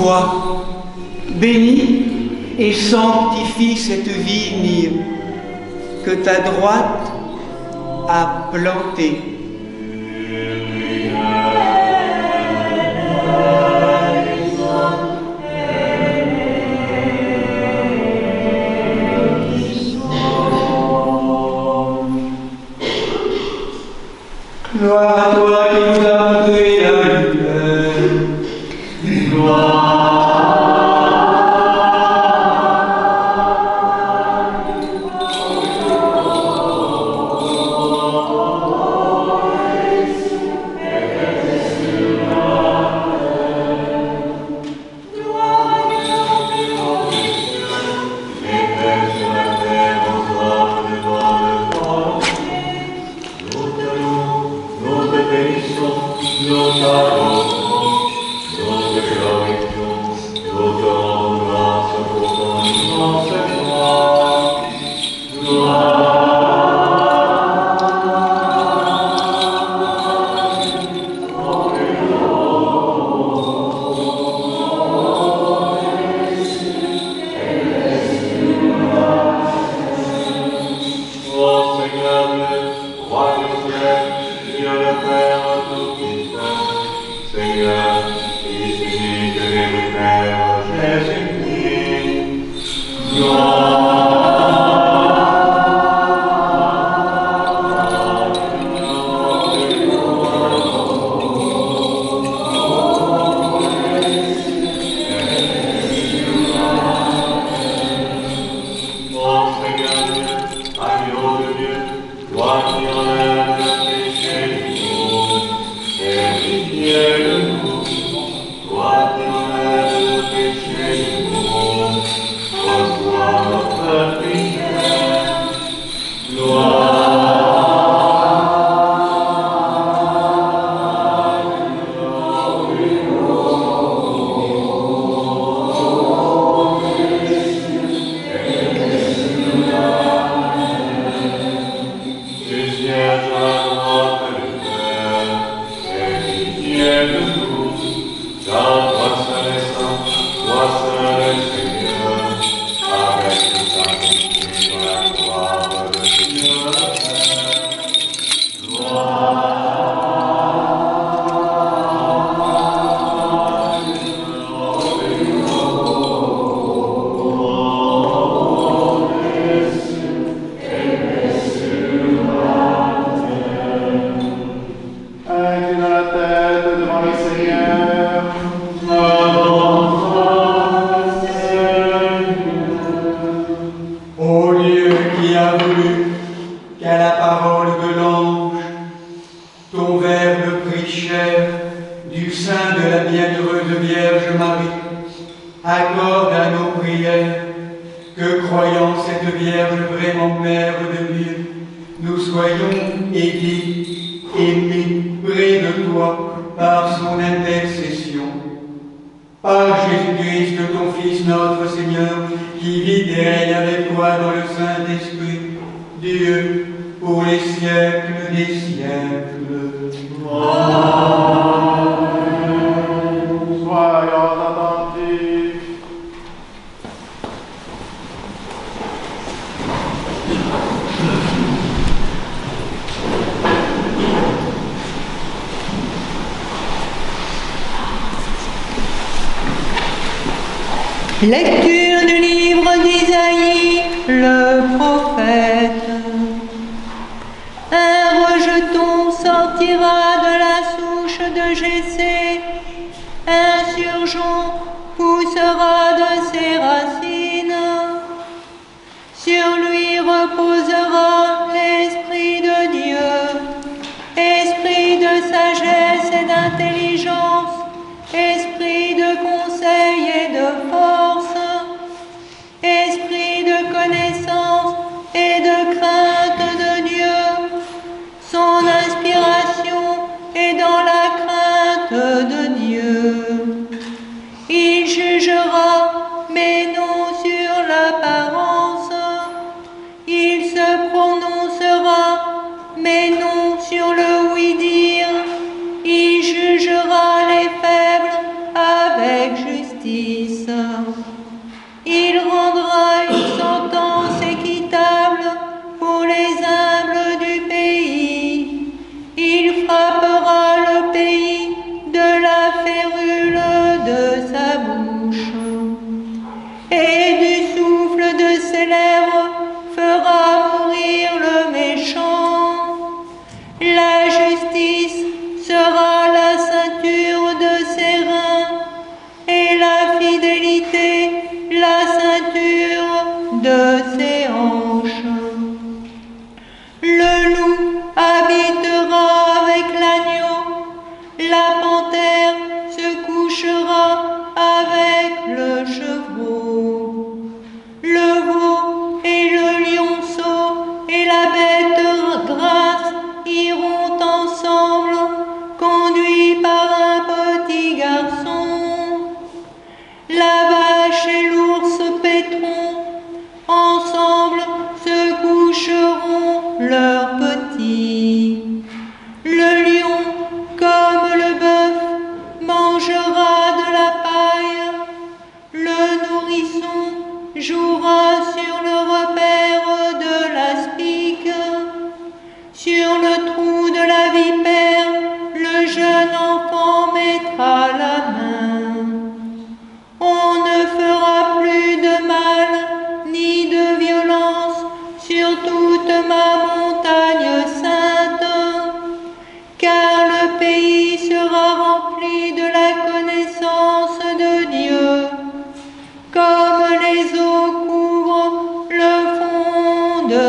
Toi, bénis et sanctifie cette vigne que ta droite a plantée. Gloire à toi qui nous as montré la lumière. Gloire. Lecture du livre d'Isaïe, le prophète. Un rejeton sortira de la souche de Jessé, un surgeon poussera de ses racines. Sur lui reposera l'Esprit de Dieu, esprit de sagesse et d'intelligence, esprit de conseil et de force, esprit de connaissance et de ses lèvres fera mourir le méchant. La justice sera la ceinture de ses reins et la fidélité la ceinture de ses hanches. Le loup habitera avec l'agneau, la panthère se couchera avec le chevreau. Le veau et le lionceau et la bête grasse iront ensemble, conduits par un petit garçon. La vache et l'ours paîtront, ensemble se coucheront leurs petits. Le lion, comme le bœuf, mangera de la paille. Le nourrisson jouera sur le repère de l'aspic. Sur le trou de la vipère, le jeune enfant mettra la main. On ne fera plus de mal ni de violence sur toute ma montagne sainte, car le pays sera rempli de la connaissance de Dieu, comme les eaux couvrent le fond de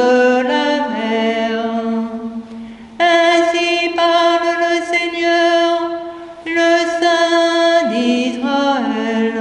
la mer. Ainsi parle le Seigneur, le Saint d'Israël.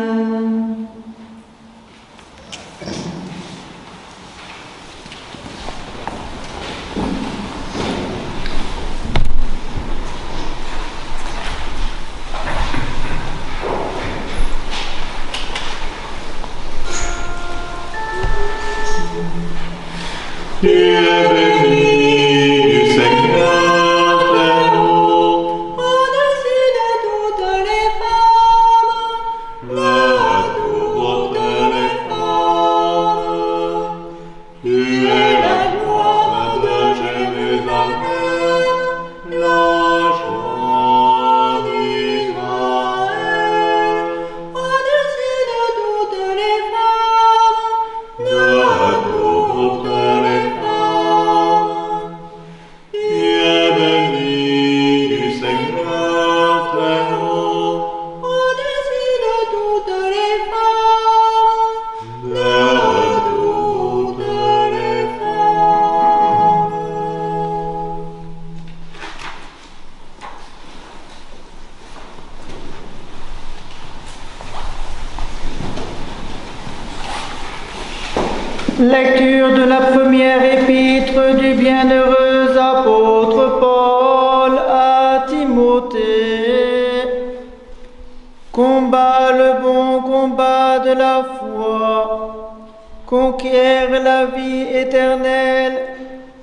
Tu es béni du Seigneur très haut, Au-dessus de toutes les femmes, de toutes les femmes. Tu es la gloire de Jérusalem, la joie d'Israël. au-dessus de toutes les femmes, De toutes les femmes. Tu es béni du Seigneur très haut, au-dessus de toutes les femmes, de toutes les femmes. Lecture de la première épître du bienheureux apôtre Paul à Timothée. Combat le bon combat de la foi, conquiert la vie éternelle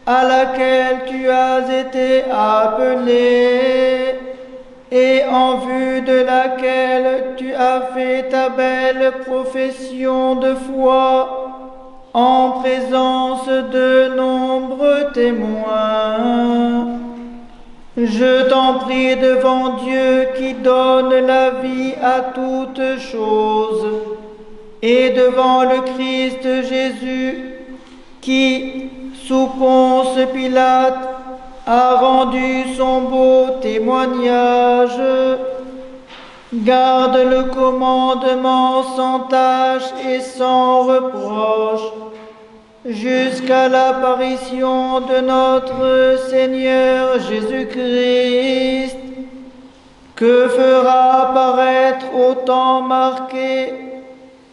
à laquelle tu as été appelé et en vue de laquelle tu as fait ta belle profession de foi en présence de nombreux témoins. Je t'en prie devant Dieu qui donne la vie à toutes choses et devant le Christ Jésus qui, sous Ponce Pilate, a rendu son beau témoignage. Garde le commandement sans tache et sans reproche jusqu'à l'apparition de notre Seigneur Jésus-Christ, que fera apparaître au temps marqué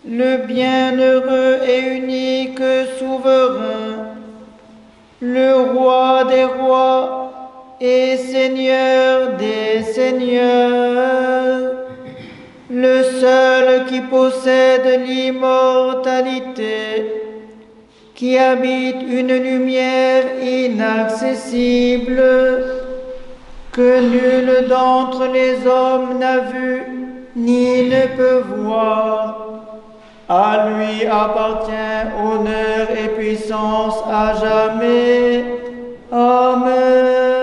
le bienheureux et unique souverain, le roi des rois et Seigneur des seigneurs, le seul qui possède l'immortalité, qui habite une lumière inaccessible, que nul d'entre les hommes n'a vu ni ne peut voir. À lui appartient honneur et puissance à jamais. Amen.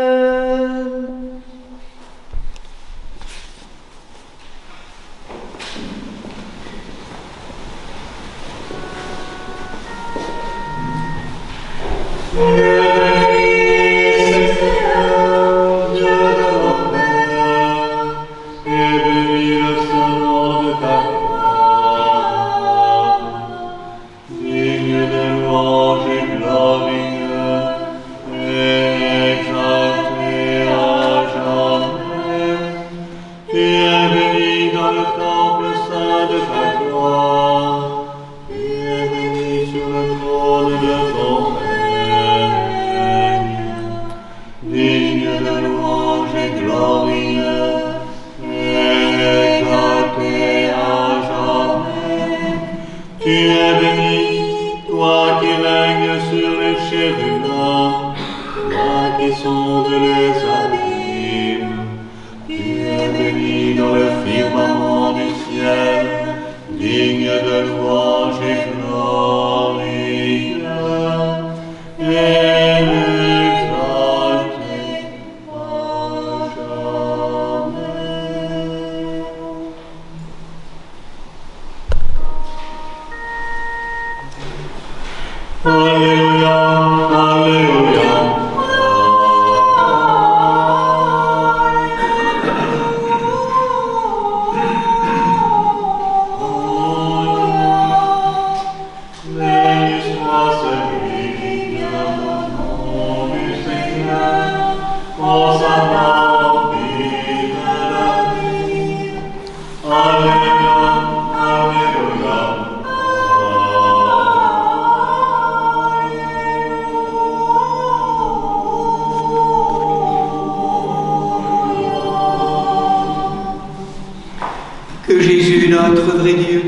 Que Jésus, notre vrai Dieu,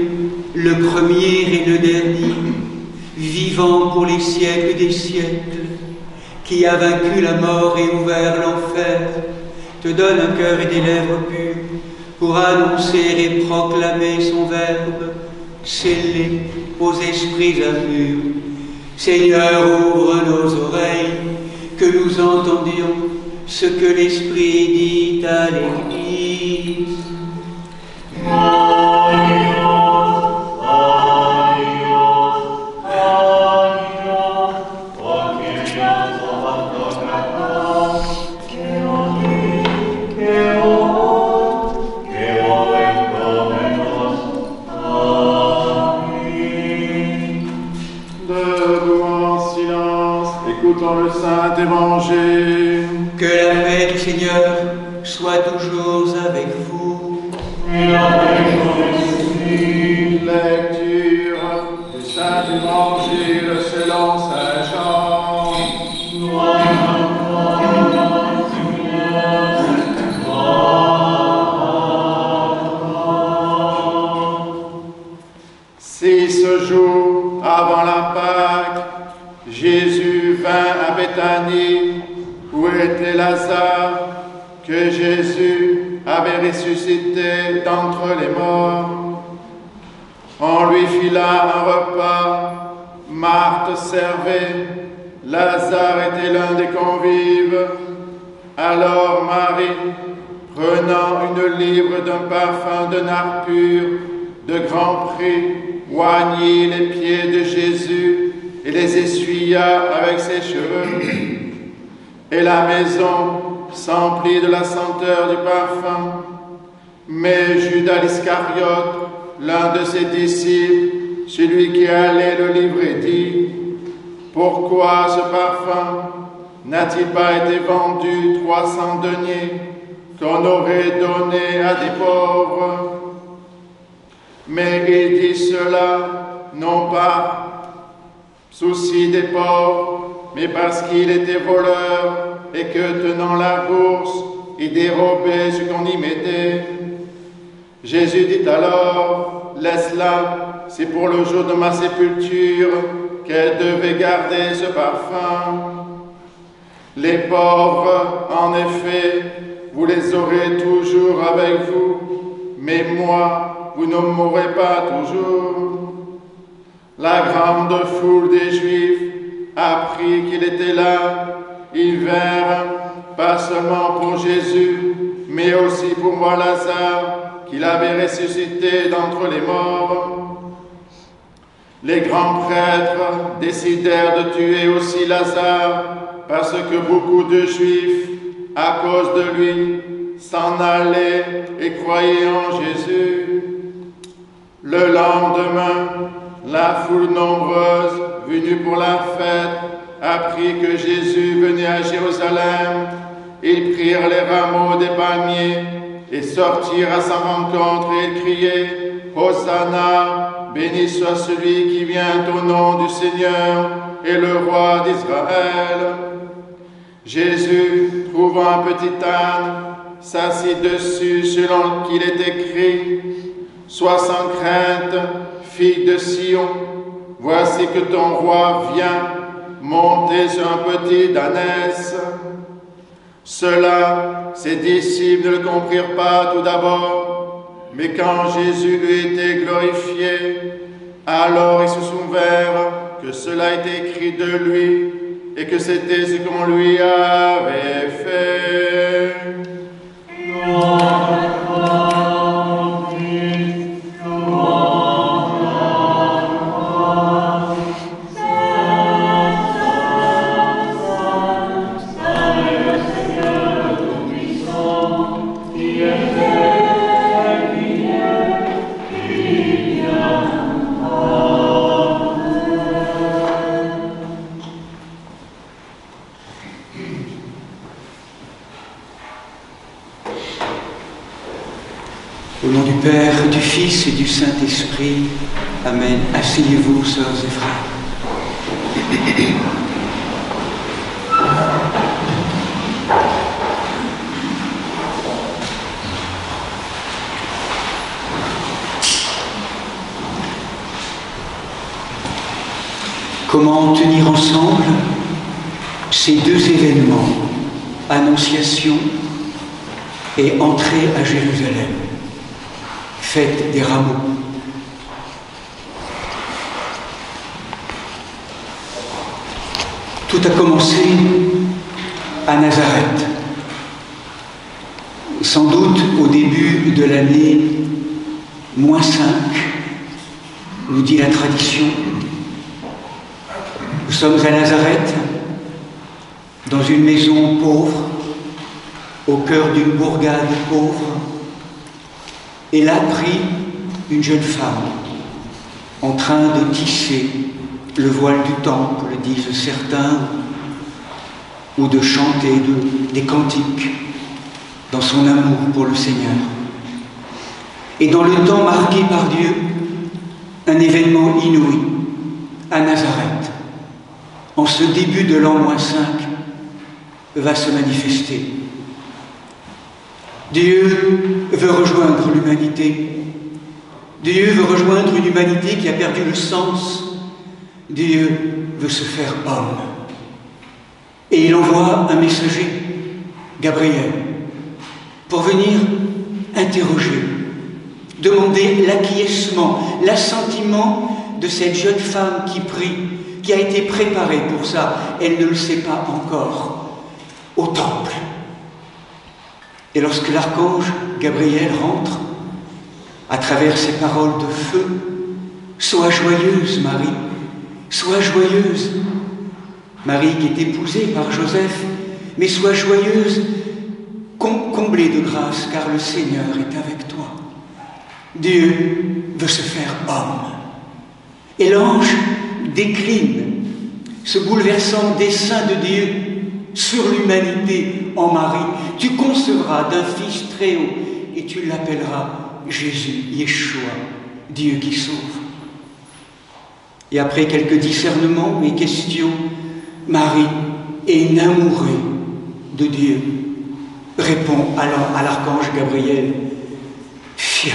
le premier et le dernier, vivant pour les siècles des siècles, qui a vaincu la mort et ouvert l'enfer, te donne un cœur et des lèvres pures pour annoncer et proclamer son verbe, scellé aux esprits impurs. Seigneur, ouvre nos oreilles, que nous entendions ce que l'Esprit dit à l'Église. Écoutons le Saint Évangile. Que la paix du Seigneur soit toujours avec vous. Et avec ton esprit. Lecture du Saint Évangile selon Saint Jean. Six jours avant la Pâque, Jésus vint à Béthanie, où était Lazare, que Jésus avait ressuscité d'entre les morts. On lui fit là un repas, Marthe servait, Lazare était l'un des convives. Alors Marie, prenant une livre d'un parfum de nard pur, de grand prix, oignit les pieds de Jésus et les essuya avec ses cheveux. Et la maison s'emplit de la senteur du parfum. Mais Judas Iscariote, l'un de ses disciples, celui qui allait le livrer, dit: pourquoi ce parfum n'a-t-il pas été vendu 300 deniers qu'on aurait donné à des pauvres? Mais il dit cela non pas souci des pauvres, mais parce qu'il était voleur et que, tenant la bourse, il dérobait ce qu'on y mettait. Jésus dit alors: laisse-la, c'est pour le jour de ma sépulture qu'elle devait garder ce parfum. Les pauvres, en effet, vous les aurez toujours avec vous, mais moi, vous ne m'aurez pas toujours. La grande foule des Juifs apprit qu'il était là. Ils vinrent, pas seulement pour Jésus, mais aussi pour voir Lazare, qu'il avait ressuscité d'entre les morts. les grands prêtres décidèrent de tuer aussi Lazare parce que beaucoup de Juifs, à cause de lui, s'en allaient et croyaient en Jésus. Le lendemain, la foule nombreuse venue pour la fête apprit que Jésus venait à Jérusalem. Ils prirent les rameaux des palmiers et sortirent à sa rencontre et ils criaient « Hosanna, béni soit celui qui vient au nom du Seigneur et le roi d'Israël. » Jésus, trouvant un petit âne, s'assit dessus selon qu'il est écrit « Sois sans crainte, fille de Sion, voici que ton roi vient, monté sur un petit ânesse. » Cela, ses disciples ne le comprirent pas tout d'abord, mais quand Jésus eut été glorifié, alors ils se souvinrent que cela était écrit de lui et que c'était ce qu'on lui avait fait. Au nom du Père, du Fils et du Saint-Esprit. Amen. Asseyez-vous, sœurs et frères. Comment tenir ensemble ces deux événements, Annonciation et entrée à Jérusalem, fête des rameaux. Tout a commencé à Nazareth, sans doute au début de l'année -5, nous dit la tradition. Nous sommes à Nazareth, dans une maison pauvre, au cœur d'une bourgade pauvre, et là prit une jeune femme en train de tisser le voile du temple, disent certains, ou de chanter des cantiques dans son amour pour le Seigneur. Et dans le temps marqué par Dieu, un événement inouï à Nazareth, en ce début de l'an -5, va se manifester. Dieu veut rejoindre l'humanité. Dieu veut rejoindre une humanité qui a perdu le sens. Dieu veut se faire homme. Et il envoie un messager, Gabriel, pour venir interroger, demander l'acquiescement, l'assentiment de cette jeune femme qui prie, qui a été préparée pour ça, elle ne le sait pas encore, au temple. Et lorsque l'archange Gabriel rentre, à travers ces paroles de feu, « Sois joyeuse, Marie, sois joyeuse !» Marie qui est épousée par Joseph, mais sois joyeuse, comblée de grâce, car le Seigneur est avec toi. Dieu veut se faire homme. Et l'ange décline ce bouleversant dessein de Dieu sur l'humanité en Marie. Tu concevras d'un fils très haut et tu l'appelleras Jésus, Yeshua, Dieu qui sauve. Et après quelques discernements et questions, Marie, enamourée de Dieu, répond alors à l'archange Gabriel, « Fiat,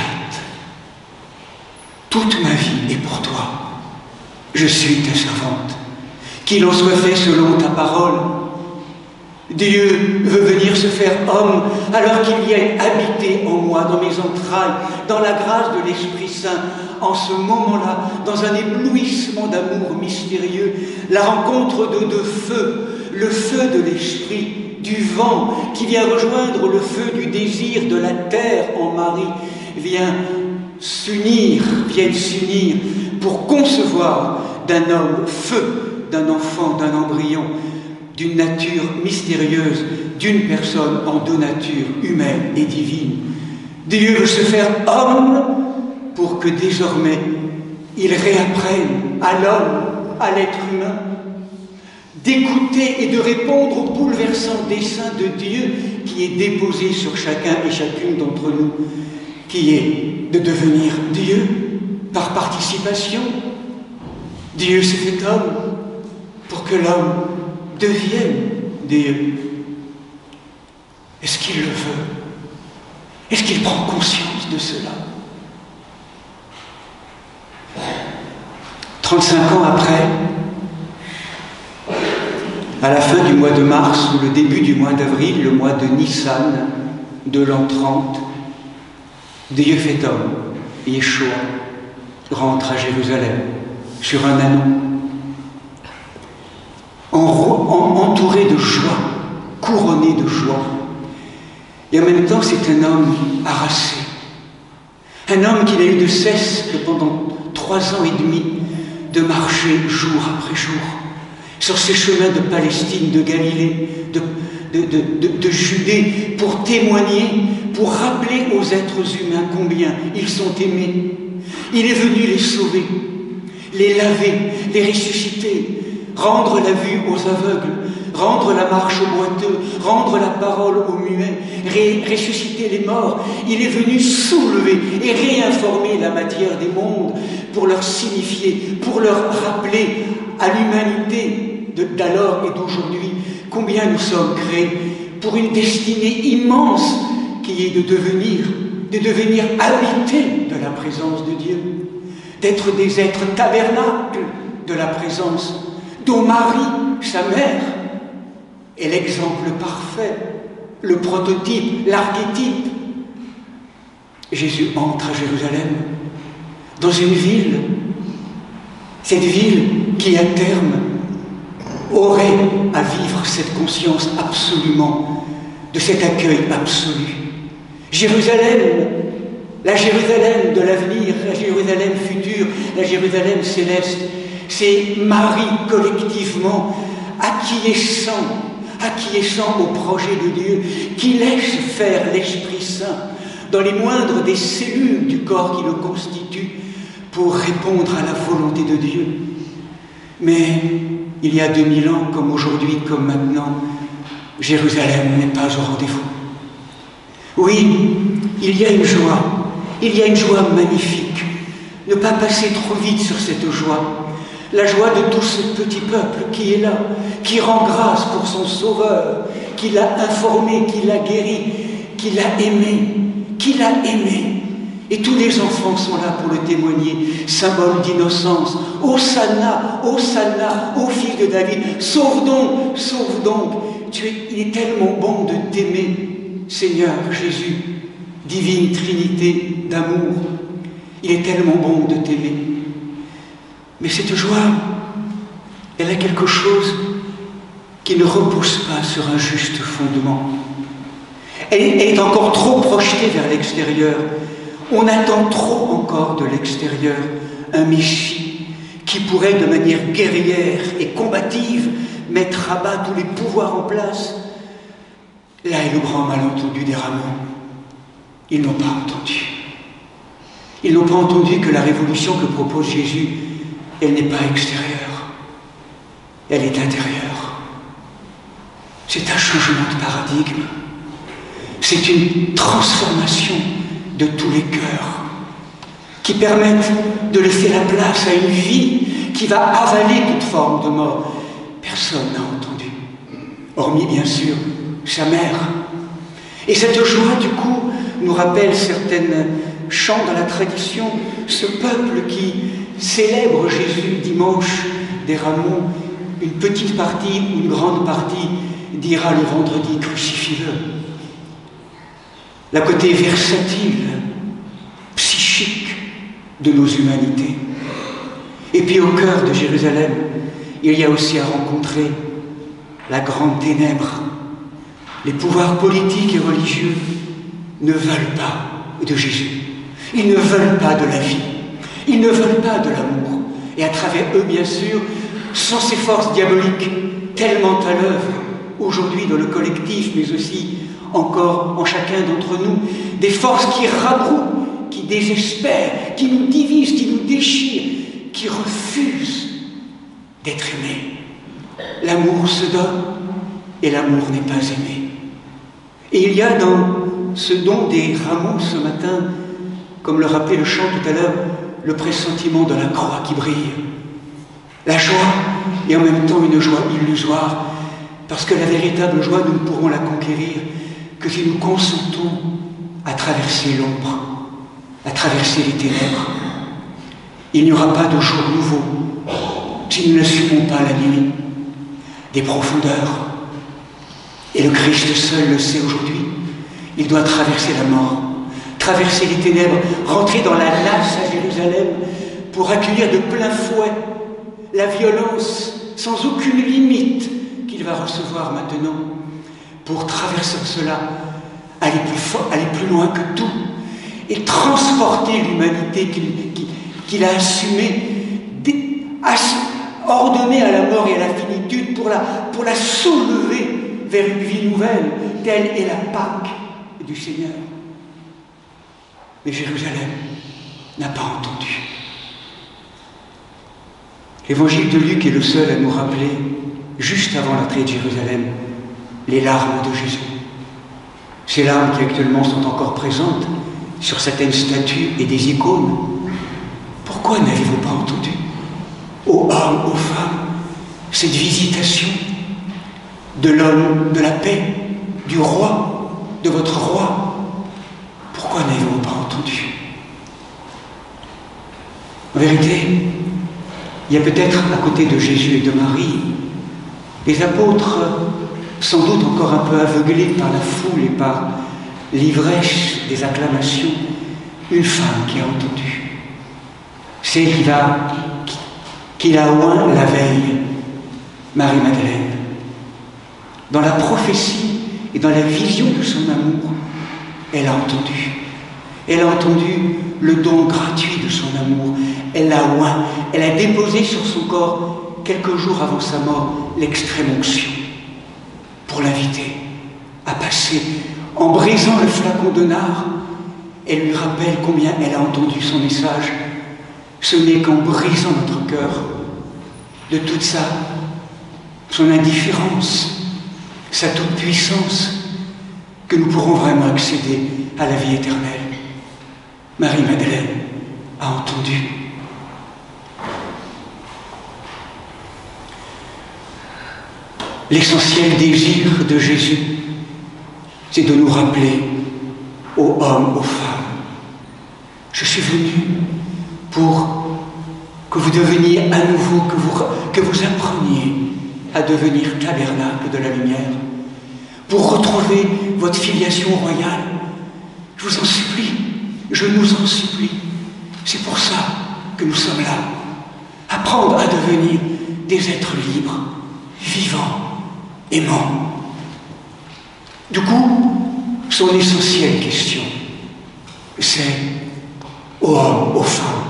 toute ma vie est pour toi. Je suis ta servante. Qu'il en soit fait selon ta parole. » Dieu veut venir se faire homme alors qu'il vient habiter en moi, dans mes entrailles, dans la grâce de l'Esprit Saint. En ce moment-là, dans un éblouissement d'amour mystérieux, la rencontre de deux feux, le feu de l'Esprit, du vent qui vient rejoindre le feu du désir de la terre en Marie, viennent s'unir pour concevoir d'un homme feu, d'un enfant, d'un embryon, d'une nature mystérieuse, d'une personne en deux natures, humaine et divine. Dieu veut se faire homme pour que désormais il réapprenne à l'homme, à l'être humain, d'écouter et de répondre au bouleversant dessein de Dieu qui est déposé sur chacun et chacune d'entre nous, qui est de devenir Dieu par participation. Dieu s'est fait homme pour que l'homme devienne Dieu. Est-ce qu'il le veut? Est-ce qu'il prend conscience de cela? 35 ans après, à la fin du mois de mars ou le début du mois d'avril, le mois de Nissan de l'an 30, Dieu fait homme, Yeshua rentre à Jérusalem sur un anneau, entouré de joie, couronné de joie. Et en même temps, c'est un homme harassé, un homme qui n'a eu de cesse que pendant 3 ans et demi de marcher jour après jour sur ces chemins de Palestine, de Galilée, de Judée, pour témoigner, pour rappeler aux êtres humains combien ils sont aimés. Il est venu les sauver, les laver, les ressusciter, rendre la vue aux aveugles, rendre la marche aux boiteux, rendre la parole aux muets, ressusciter les morts. Il est venu soulever et réinformer la matière des mondes pour leur signifier, pour leur rappeler à l'humanité d'alors et d'aujourd'hui combien nous sommes créés pour une destinée immense qui est de devenir habités de la présence de Dieu, d'être des êtres tabernacles de la présence, dont Marie, sa mère, est l'exemple parfait, le prototype, l'archétype. Jésus entre à Jérusalem, dans une ville, cette ville qui à terme aurait à vivre cette conscience absolument de cet accueil absolu. Jérusalem, la Jérusalem de l'avenir, la Jérusalem future, la Jérusalem céleste, c'est Marie collectivement acquiescent au projet de Dieu, qui laisse faire l'Esprit Saint dans les moindres des cellules du corps qui le constitue pour répondre à la volonté de Dieu. Mais il y a 2000 ans, comme aujourd'hui, comme maintenant, Jérusalem n'est pas au rendez-vous. Oui, il y a une joie magnifique. Ne pas passer trop vite sur cette joie. La joie de tout ce petit peuple qui est là, qui rend grâce pour son Sauveur, qui l'a informé, qui l'a guéri, qui l'a aimé. Et tous les enfants sont là pour le témoigner, symbole d'innocence. Hosanna, Hosanna, ô fils de David, sauve donc. Il est tellement bon de t'aimer, Seigneur Jésus, divine Trinité d'amour. Il est tellement bon de t'aimer. Mais cette joie, elle a quelque chose qui ne repousse pas sur un juste fondement. Elle est encore trop projetée vers l'extérieur. On attend trop encore de l'extérieur un Messie qui pourrait, de manière guerrière et combative, mettre à bas tous les pouvoirs en place. Là est le grand malentendu des Ramons. Ils n'ont pas entendu. Ils n'ont pas entendu que la révolution que propose Jésus, elle n'est pas extérieure, elle est intérieure. C'est un changement de paradigme. C'est une transformation de tous les cœurs qui permettent de laisser la place à une vie qui va avaler toute forme de mort. Personne n'a entendu, hormis bien sûr sa mère. Et cette joie, du coup, nous rappelle certains chants dans la tradition, ce peuple qui célèbre Jésus dimanche des Rameaux, une petite partie ou une grande partie dira le vendredi « crucifie-le ». La côté versatile, psychique de nos humanités. Et puis au cœur de Jérusalem, il y a aussi à rencontrer la grande ténèbre. Les pouvoirs politiques et religieux ne veulent pas de Jésus. Ils ne veulent pas de la vie. Ils ne veulent pas de l'amour. et à travers eux, bien sûr, sans ces forces diaboliques tellement à l'œuvre, aujourd'hui dans le collectif, mais aussi encore en chacun d'entre nous, des forces qui rabrouent, qui désespèrent, qui nous divisent, qui nous déchirent, qui refusent d'être aimés. L'amour se donne et l'amour n'est pas aimé. Et il y a dans ce don des rameaux ce matin, comme le rappelait le chant tout à l'heure, le pressentiment de la croix qui brille. La joie et en même temps une joie illusoire, parce que la véritable joie, nous ne pourrons la conquérir que si nous consentons à traverser l'ombre, à traverser les ténèbres. Il n'y aura pas de jour nouveau si nous n'assumons pas la nuit des profondeurs. Et le Christ seul le sait aujourd'hui. Il doit traverser la mort, traverser les ténèbres, rentrer dans la nasse à Jérusalem pour accueillir de plein fouet la violence sans aucune limite qu'il va recevoir maintenant, pour traverser cela, aller plus fort, aller plus loin que tout et transporter l'humanité qu'il a assumée, ordonnée à la mort et à la finitude pour la soulever vers une vie nouvelle. Telle est la Pâque du Seigneur. Mais Jérusalem n'a pas entendu. L'évangile de Luc est le seul à nous rappeler, juste avant l'entrée de Jérusalem, les larmes de Jésus. Ces larmes qui actuellement sont encore présentes sur certaines statues et des icônes. Pourquoi n'avez-vous pas entendu, ô hommes, ô femmes, cette visitation de l'homme de la paix, du roi, de votre roi? Pourquoi n'avez-vous pas entendu? En vérité, il y a peut-être à côté de Jésus et de Marie, les apôtres, sans doute encore un peu aveuglés par la foule et par l'ivresse des acclamations, une femme qui a entendu. C'est qu'il a oint la veille, Marie-Madeleine. Dans la prophétie et dans la vision de son amour, elle a entendu. Elle a entendu le don gratuit de son amour. Elle l'a oint. Elle a déposé sur son corps, quelques jours avant sa mort, l'extrême-onction pour l'inviter à passer. En brisant le flacon de nard, elle lui rappelle combien elle a entendu son message. Ce n'est qu'en brisant notre cœur de toute son indifférence, sa toute-puissance, que nous pourrons vraiment accéder à la vie éternelle. Marie-Madeleine a entendu. L'essentiel désir de Jésus, c'est de nous rappeler, aux hommes, aux femmes, je suis venu pour que vous deveniez à nouveau, que vous appreniez à devenir tabernacle de la lumière, pour retrouver votre filiation royale. Je vous en supplie, je nous en supplie. C'est pour ça que nous sommes là. Apprendre à devenir des êtres libres, vivants, aimants. Du coup, son essentielle question, c'est ô hommes, ô femmes,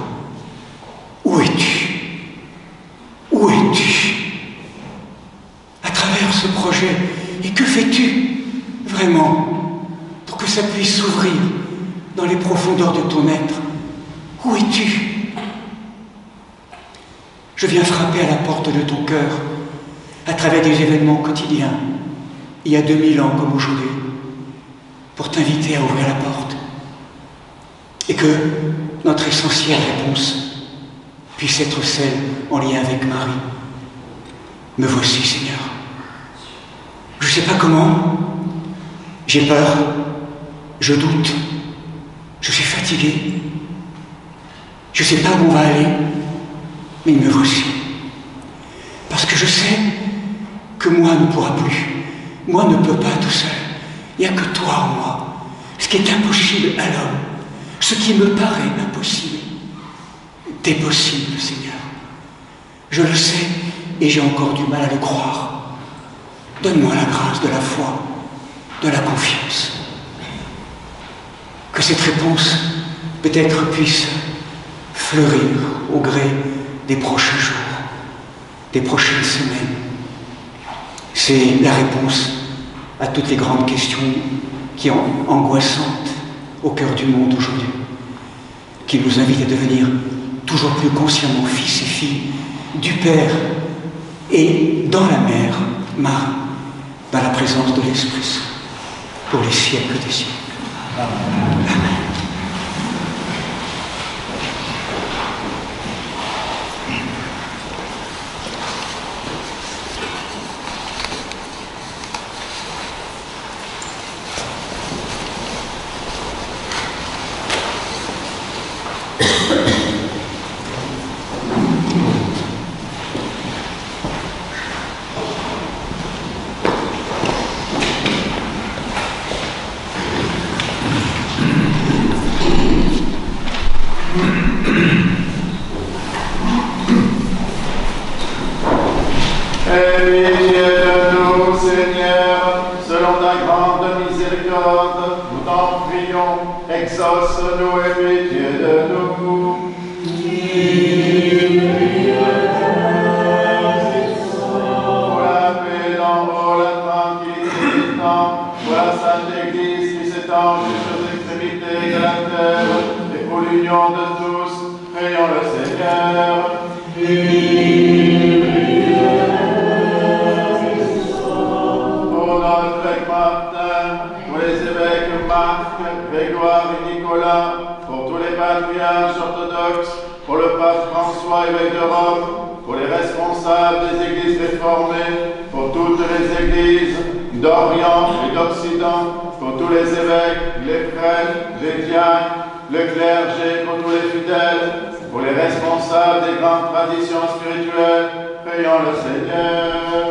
où es-tu? Où es-tu? À travers ce projet, et que fais-tu vraiment pour que ça puisse s'ouvrir dans les profondeurs de ton être? Où es-tu? Je viens frapper à la porte de ton cœur à travers des événements quotidiens, il y a 2000 ans comme aujourd'hui, pour t'inviter à ouvrir la porte et que notre essentielle réponse puisse être celle en lien avec Marie. Me voici, Seigneur. Je ne sais pas comment, j'ai peur, je doute, je suis fatigué, je ne sais pas où on va aller, mais me voici. Parce que je sais que moi ne pourra plus, moi ne peux pas tout seul. Il n'y a que toi en moi. Ce qui est impossible à l'homme, ce qui me paraît impossible, t'est possible, Seigneur. Je le sais et j'ai encore du mal à le croire. Donne-moi la grâce de la foi, de la confiance. Que cette réponse peut-être puisse fleurir au gré des prochains jours, des prochaines semaines. C'est la réponse à toutes les grandes questions qui sont angoissantes au cœur du monde aujourd'hui, qui nous invitent à devenir toujours plus consciemment fils et filles du Père et dans la Mère, Marie, dans la présence de l'Esprit Saint, pour les siècles des siècles. Amen. Exauce-nous et pitié de nous. Pour la paix d'en haut, la tranquillité du temps, pour la Sainte Église qui s'étend jusqu'aux extrémités de la terre, et pour l'union de tous, prions le Seigneur. Pour notre évêque Martin, pour les évêques Marc, Grégoire et Nicolas, pour tous les patriarches orthodoxes, pour le pape François, évêque de Rome, pour les responsables des églises réformées, pour toutes les églises d'Orient et d'Occident, pour tous les évêques, les prêtres, les diacres, le clergé, pour tous les fidèles, pour les responsables des grandes traditions spirituelles, prions le Seigneur.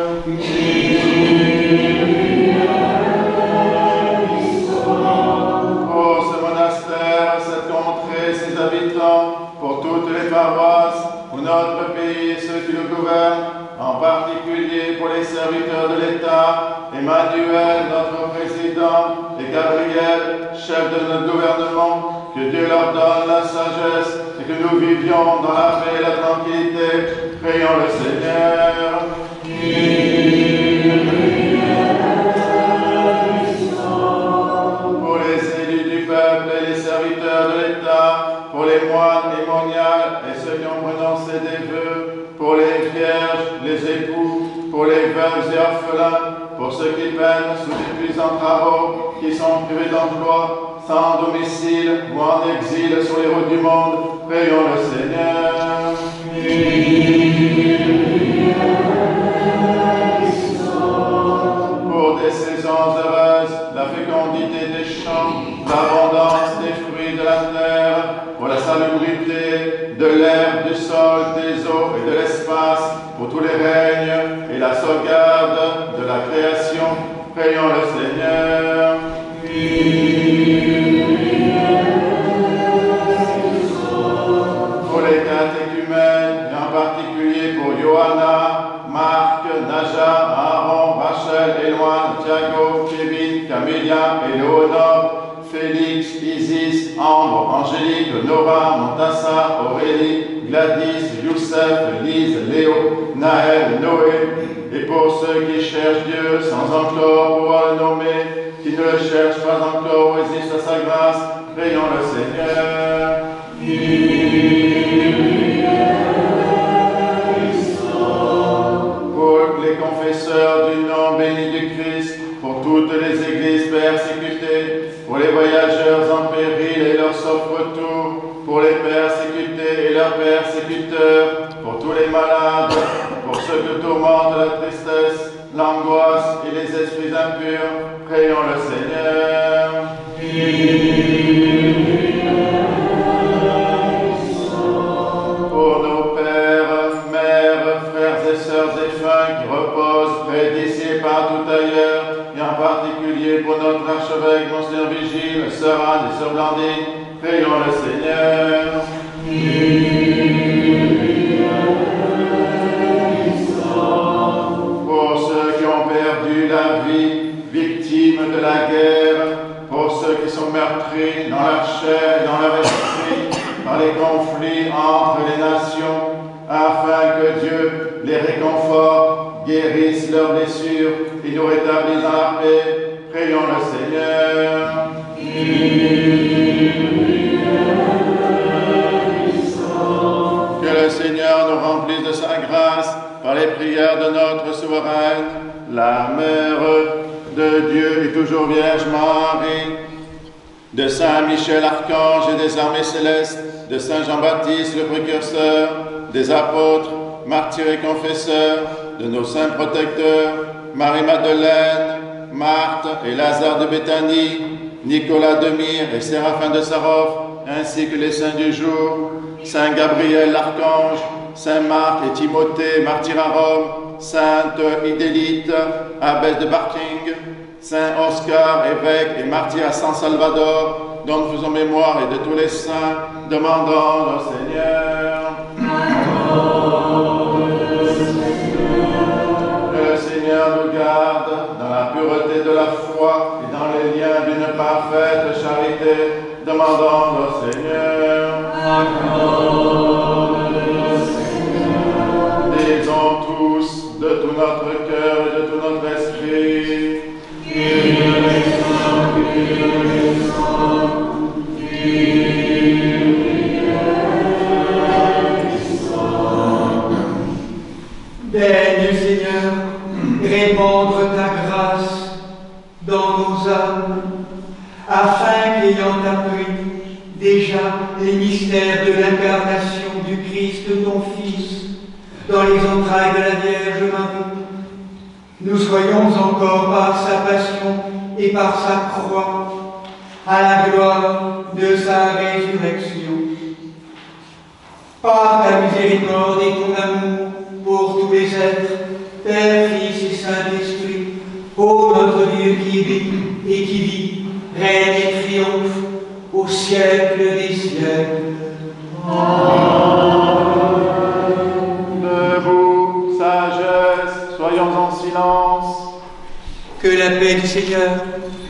Pour ce monastère, cette contrée, ses habitants, pour toutes les paroisses, pour notre pays et ceux qui le gouvernent, en particulier pour les serviteurs de l'État, Emmanuel, notre président, et Gabriel, chef de notre gouvernement, que Dieu leur donne la sagesse et que nous vivions dans la paix et la tranquillité. Prions le Seigneur. Pour les élus du peuple et les serviteurs de l'État, pour les moines et moniales et ceux qui ont prononcé des vœux, pour les vierges, les époux, pour les veuves et orphelins, pour ceux qui peinent sous d'épuisants travaux, qui sont privés d'emploi, sans domicile ou en exil sur les routes du monde, prions le Seigneur. Pour des saisons heureuses, la fécondité des champs, l'abondance des fruits de la terre, pour la salubrité de l'air, du sol, des eaux et de l'espace, pour tous les règnes et la sauvegarde de la création, prions le Seigneur. Pour les catéchumènes, et en particulier pour Johanna, Marc, Naja, Aaron, Rachel, Éloine, Thiago, Kevin, Camélia, Éléonore, Félix, Isis, Ambre, Angélique, Nora, Montassa, Aurélie, Gladys, Youssef, Lise, Léo, Naël, Noé, et pour ceux qui cherchent Dieu sans encore pouvoir le nommer, qui ne le cherchent pas encore ou résistent à sa grâce, prions le Seigneur. Pour les confesseurs du nom béni du Christ, pour toutes les églises persécutées, pour les voyageurs en péril et leurs sauf retour, pour les persécutés et leurs persécuteurs, pour tous les malades, pour ceux que tourmente la tristesse, l'angoisse et les esprits impurs, prions le Seigneur. Pour nos pères, mères, frères et sœurs défunts qui reposent près d'ici et partout ailleurs, et en particulier pour notre archevêque, Monseigneur Vigile, sœur Anne et sœur Blandine, prions le Seigneur. Pour ceux qui ont perdu la vie, victimes de la guerre, pour ceux qui sont meurtris dans leur chair et dans leur esprit, par les conflits entre les nations, afin les réconforte, guérisse leurs blessures et nous rétablisse dans la paix. Prions le Seigneur. Que le Seigneur nous remplisse de sa grâce par les prières de notre souveraine, la Mère de Dieu et toujours Vierge Marie, de Saint Michel Archange et des armées célestes, de Saint Jean-Baptiste le précurseur, des apôtres, martyrs et confesseurs, de nos saints protecteurs, Marie-Madeleine, Marthe et Lazare de Béthanie, Nicolas de Myre et Séraphin de Sarov, ainsi que les saints du jour, Saint Gabriel l'Archange, Saint Marc et Timothée, martyrs à Rome, Sainte Idélite, abbesse de Barking, Saint Oscar, évêque et martyr à San Salvador, dont nous faisons mémoire, et de tous les saints, demandons au Seigneur. Que le Seigneur nous garde dans la pureté de la foi et dans les liens d'une parfaite charité. Demandons au Seigneur. Disons tous de tout notre cœur et de tout notre esprit. Daigne, Seigneur, répandre ta grâce dans nos âmes, afin qu'ayant appris déjà les mystères de l'incarnation du Christ, ton Fils, dans les entrailles de la Vierge Marie, nous soyons encore par sa passion et par sa croix, à la gloire de sa résurrection. Par ta miséricorde et ton amour pour tous les êtres, Père, Fils et Saint-Esprit, ô notre Dieu qui vit et qui vit, règne et triomphe au siècle des siècles. Debout, sagesse, soyons en silence. Que la paix du Seigneur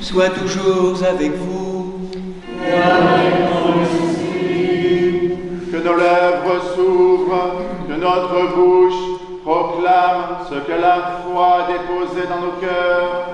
soit toujours avec vous. Que nos lèvres s'ouvrent, que notre bouche proclame ce que la foi a déposé dans nos cœurs.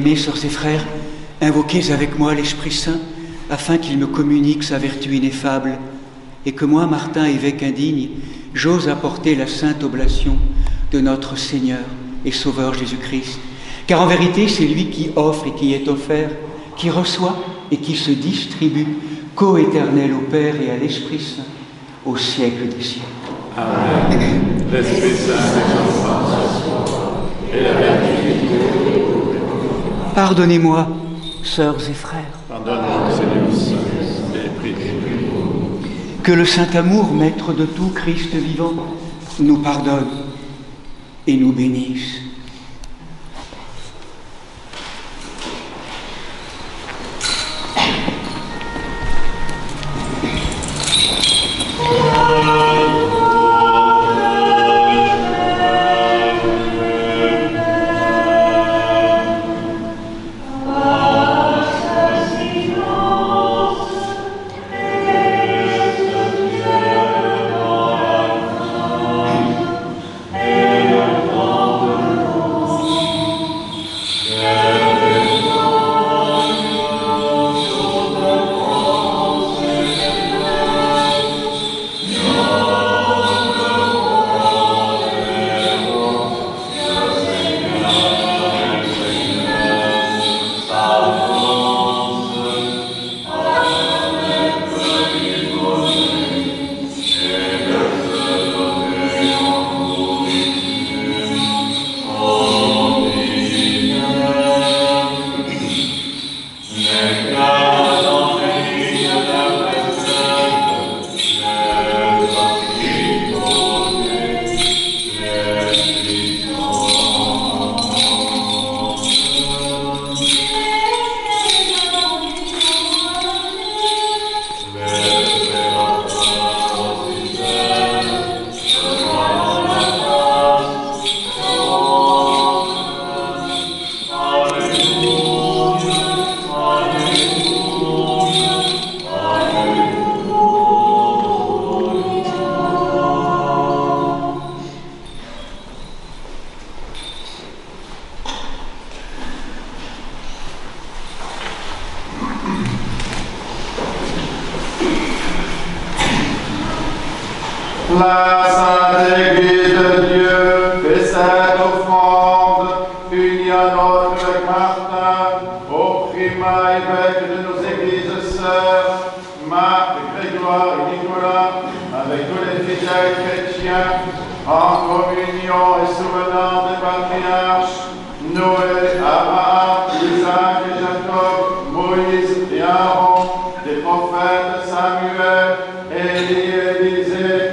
Bien-aimés sœurs et frères, invoquez avec moi l'Esprit Saint, afin qu'il me communique sa vertu ineffable, et que moi, Martin, évêque indigne, j'ose apporter la sainte oblation de notre Seigneur et Sauveur Jésus-Christ. Car en vérité, c'est lui qui offre et qui est offert, qui reçoit et qui se distribue, coéternel au Père et à l'Esprit Saint, au siècle des siècles. Amen. L'Esprit Saint et la vertu. Pardonnez-moi, sœurs et frères. Pardonne-nous, Seigneur Saint, et prie. Que le saint amour, maître de tout, Christ vivant, nous pardonne et nous bénisse. La Sainte Église de Dieu fait cette offrande, unie à notre Martin, au primat évêque de nos églises sœurs, Marc, Grégoire et Nicolas, avec tous les fidèles chrétiens, en communion et souvenant des patriarches, Noé, Abraham, Isaac et Jacob, Moïse et Aaron, des prophètes Samuel, Élie et Élisée,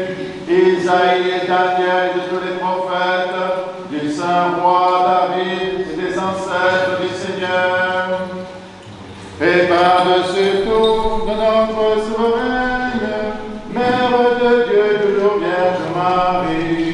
Isaïe et Daniel, de tous les prophètes, du saint roi David et des ancêtres du Seigneur. Et par-dessus tout, de notre souveraine, Mère de Dieu, toujours Vierge Marie.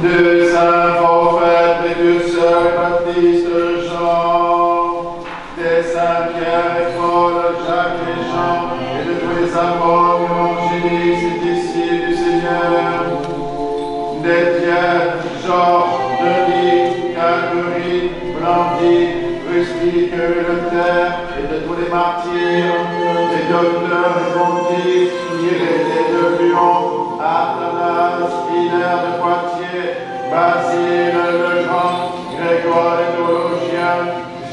De saints prophètes, précurseurs, Baptiste, Jean, des saints Pierre et Paul, Jacques et Jean, et de tous les apôtres, évangélistes et disciples du Seigneur, d'Étienne, Georges, Denis, Christ que le terre et de tous les martyrs, les docteurs et pontifes, Irénée de Lyon, Athanase, Hilaire de Poitiers, Basile le Grand, Grégoire les théologiens,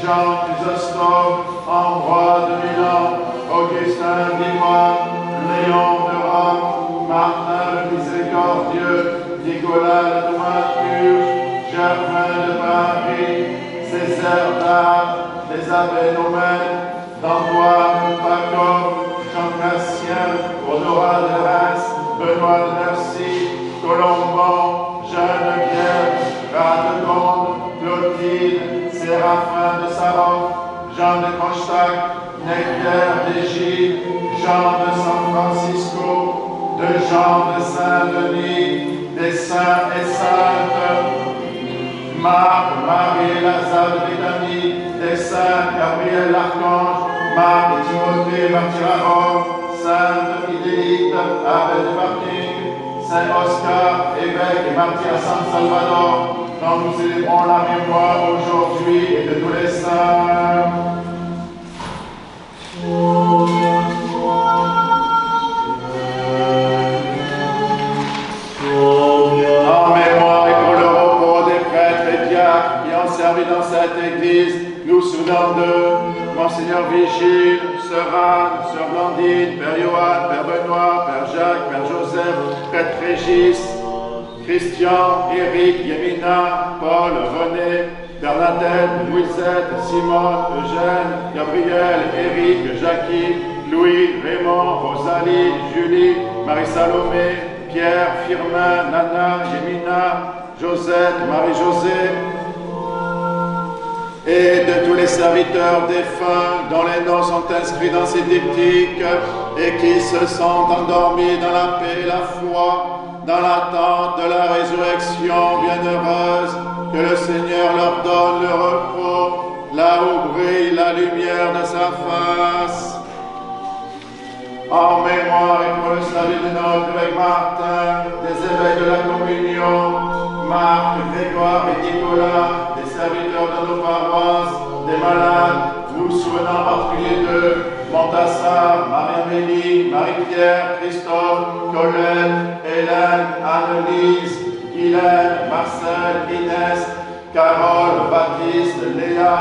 Jean Chrysostome, Ambroise de Milan, Augustin d'Imoine, Léon de Rome, Martin le Miséricordieux, Nicolas le Thaumaturge, Germain de Paris, Césaire d'Arles, les abbés Nomènes, d'Antoine, Paco, Jean Cassien, Honorat de Reims, Benoît de Mercy, Colomban, Jeanne de Pierre, Radegonde, Clotilde, Séraphin de Sarov, Jean de Constac, Nectaire d'Égypte, Jean de San Francisco, de Jean de Saint-Denis, des saints et saintes, Marc, Marie et Lazare de Béthanie, des saints Gabriel l'Archange, Marc et Timothée, martyrs à Rome, Sainte Idélite, abbé de Martinique, Saint Oscar, évêque et martyr à San Salvador, dont nous célébrons la mémoire aujourd'hui et de tous les saints. En mémoire et pour le repos des prêtres et diacres qui ont servi dans cette église, nous souvenons de Monseigneur Vigile, Sœur Anne, Sœur Blandine, Père Johan, Père Benoît, Père Jacques, Père Joseph, Prêtre Régis, Christian, Éric, Yémina, Paul, René, Bernadette, Louisette, Simone, Eugène, Gabriel, Éric, Jackie, Louis, Raymond, Rosalie, Julie, Marie-Salomé, Pierre, Firmin, Nana, Yémina, Josette, Marie-Josée, et de tous les serviteurs défunts dont les noms sont inscrits dans ces diptyques et qui se sont endormis dans la paix et la foi, dans l'attente de la résurrection bienheureuse, que le Seigneur leur donne le repos, là où brille la lumière de sa face. En mémoire et pour le salut de notre évêque Martin, des évêques de la communion, Marc, Grégoire et Nicolas, des serviteurs de nos paroisses, des malades, nous souvenons en particulier d'eux, Montassar, Marie-Amélie, Marie-Pierre, Christophe, Colette, Hélène, Anne-Lise, Guylaine, Marcel, Inès, Carole, Baptiste, Léa,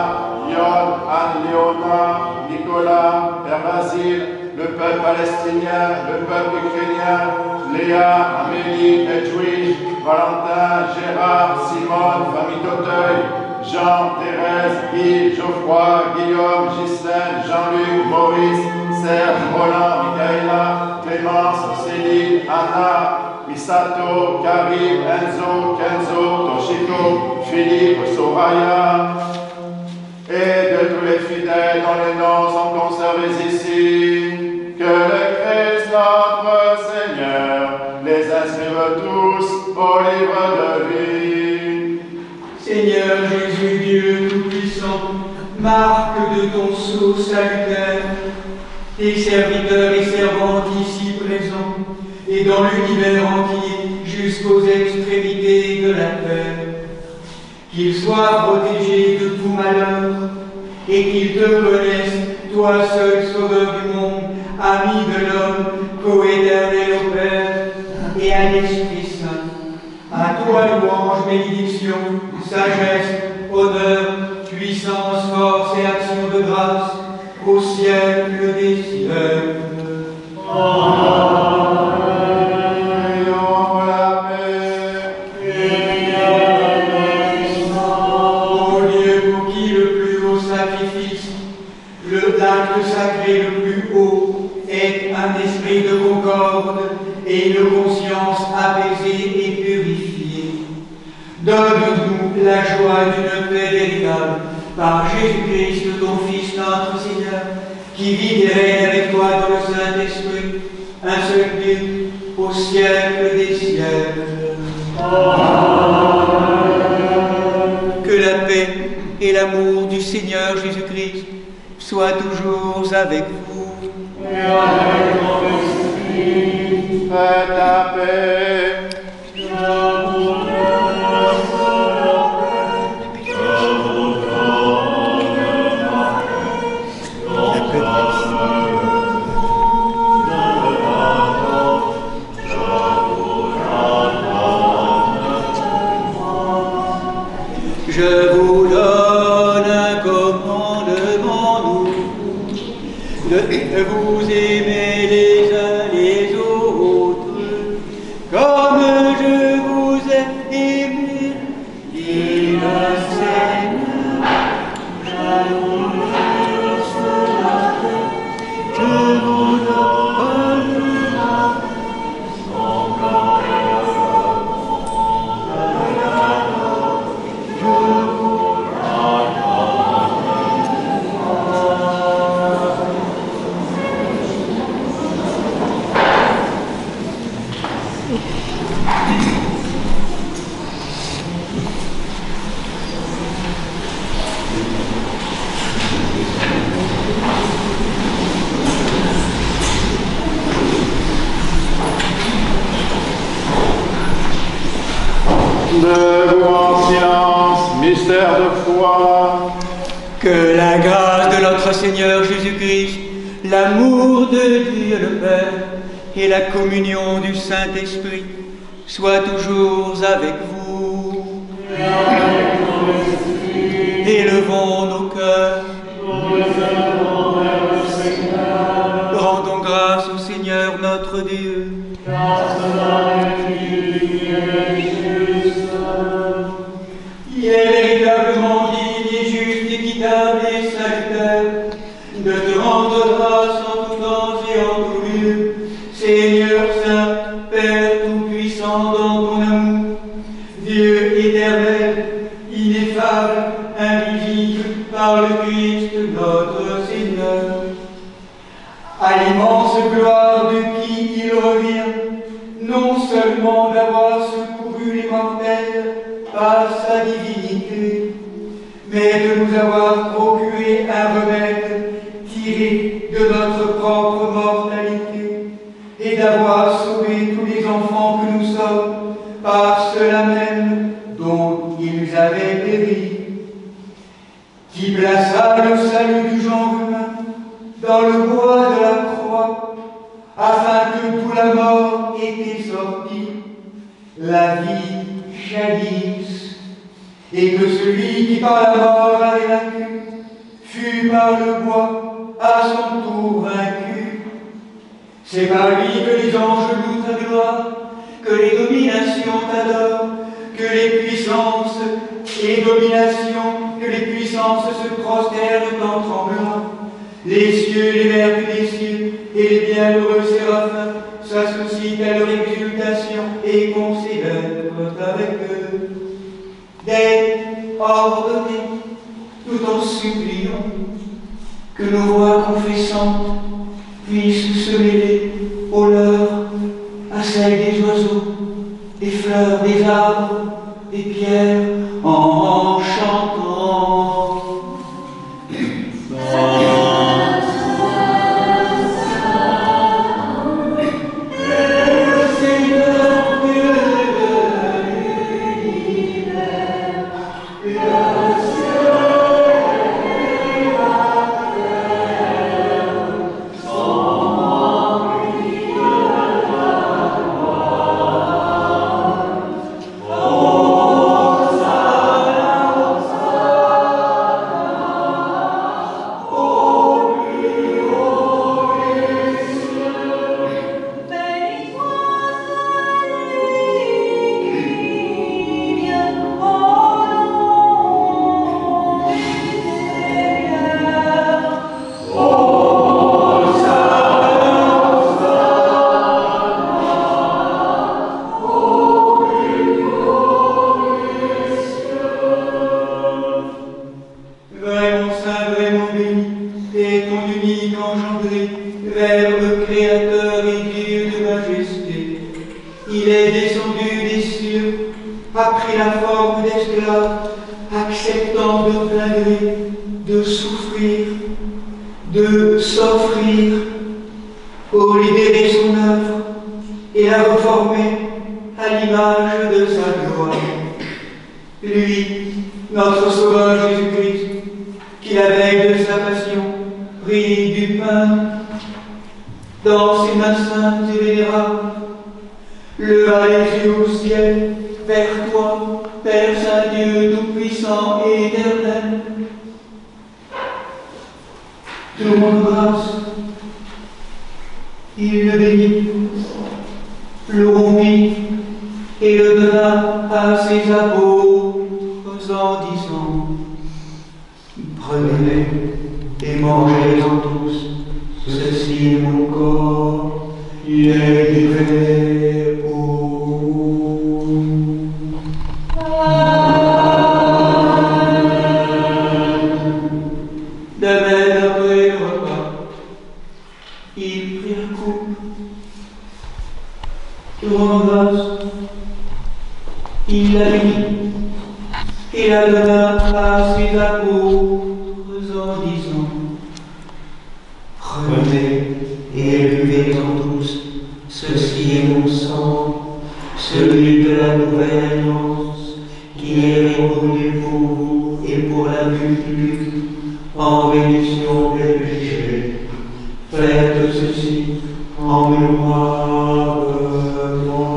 Yon, Anne-Léona, Nicolas, Père Basile, le peuple palestinien, le peuple ukrainien, Léa, Amélie, Edwige, Valentin, Gérard, Simone, famille d'Auteuil, Jean, Thérèse, Guy, Geoffroy, Guillaume, Ghislaine, Jean-Luc, Maurice, Serge, Roland, Michaela, Clémence, Céline, Anna, Misato, Karim, Enzo, Kenzo, Toshiko, Philippe, Soraya, et de tous les fidèles dont les noms sont conservés ici, que le Christ notre Seigneur les inscrive tous au livre de vie. Seigneur Jésus, Dieu Tout-Puissant, marque de ton sceau salutaire, tes serviteurs et servantes ici présents, et dans l'univers entier jusqu'aux extrémités de la terre, qu'ils soient protégés de tout malheur, et qu'ils te connaissent, toi seul Sauveur du monde, ami de l'homme, co-éternel au Père et à l'Esprit Saint. À toi louange, bénédiction, sagesse, honneur, puissance, force et action de grâce, au siècle des siècles. Amen. L'acte sacré le plus haut est un esprit de concorde et une conscience apaisée et purifiée. Donne-nous la joie d'une paix véritable par Jésus-Christ, ton Fils, notre Seigneur, qui vit et règne avec toi dans le Saint-Esprit, un seul Dieu, au siècle des siècles. Amen. Que la paix et l'amour du Seigneur Jésus-Christ sois toujours avec vous. Et avec ton esprit. Faites la paix. Je vous de vous aimer les uns les autres, comme je vous ai aimé, dit le Seigneur. Je vous Debout en silence, mystère de foi. Que la grâce de notre Seigneur Jésus-Christ, l'amour de Dieu le Père et la communion du Saint-Esprit soient toujours avec vous. Élevons nos cœurs. Rendons grâce au Seigneur notre Dieu. Il est véritablement digne et juste, équitable et salutaire de te rendre grâce en tout temps et en tout lieu, Seigneur Saint, Père Tout-Puissant dans ton amour, Dieu éternel, ineffable, invisible, par le Christ notre Seigneur. À l'immense gloire de qui il revient, non seulement d'avoir secouru les mortels par sa divinité, mais de nous avoir procuré un remède tiré de notre propre mortalité, et d'avoir sauvé tous les enfants que nous sommes par cela même dont ils avaient péri, qui plaça le salut du genre humain dans le bois de la croix, afin que d'où la mort était sortie, la vie jaillisse, et que celui qui par la mort avait vaincu fut par le bois à son tour vaincu. C'est par lui que les anges louent ta gloire, que les dominations t'adorent, que les puissances et dominations, que les puissances se prosternent en tremblant. Les cieux, les vertus des cieux et les bienheureux séraphins s'associent à leur exultation et considèrent avec eux d'être ordonnés, tout en suppliant que nos voix confessantes puissent se mêler aux leurs, à celles des oiseaux, des fleurs, des arbres, des pierres, en chantant. Te rends grâce. Il le bénit, le rompit et le donna à ses apôtres en disant: Prenez et mangez-en tous, ceci est mon corps, il est livré pour vous. De même, après le repas, ils prirent coupe, te rendant grâce, il la bénit et la donna à ses apôtres en disant: Prenez et buvez-en tous, ceci est mon sang, celui de la nouvelle alliance, qui est répandu pour vous et pour la multitude, en rémission des péchés. Faites ceci en mémoire de moi.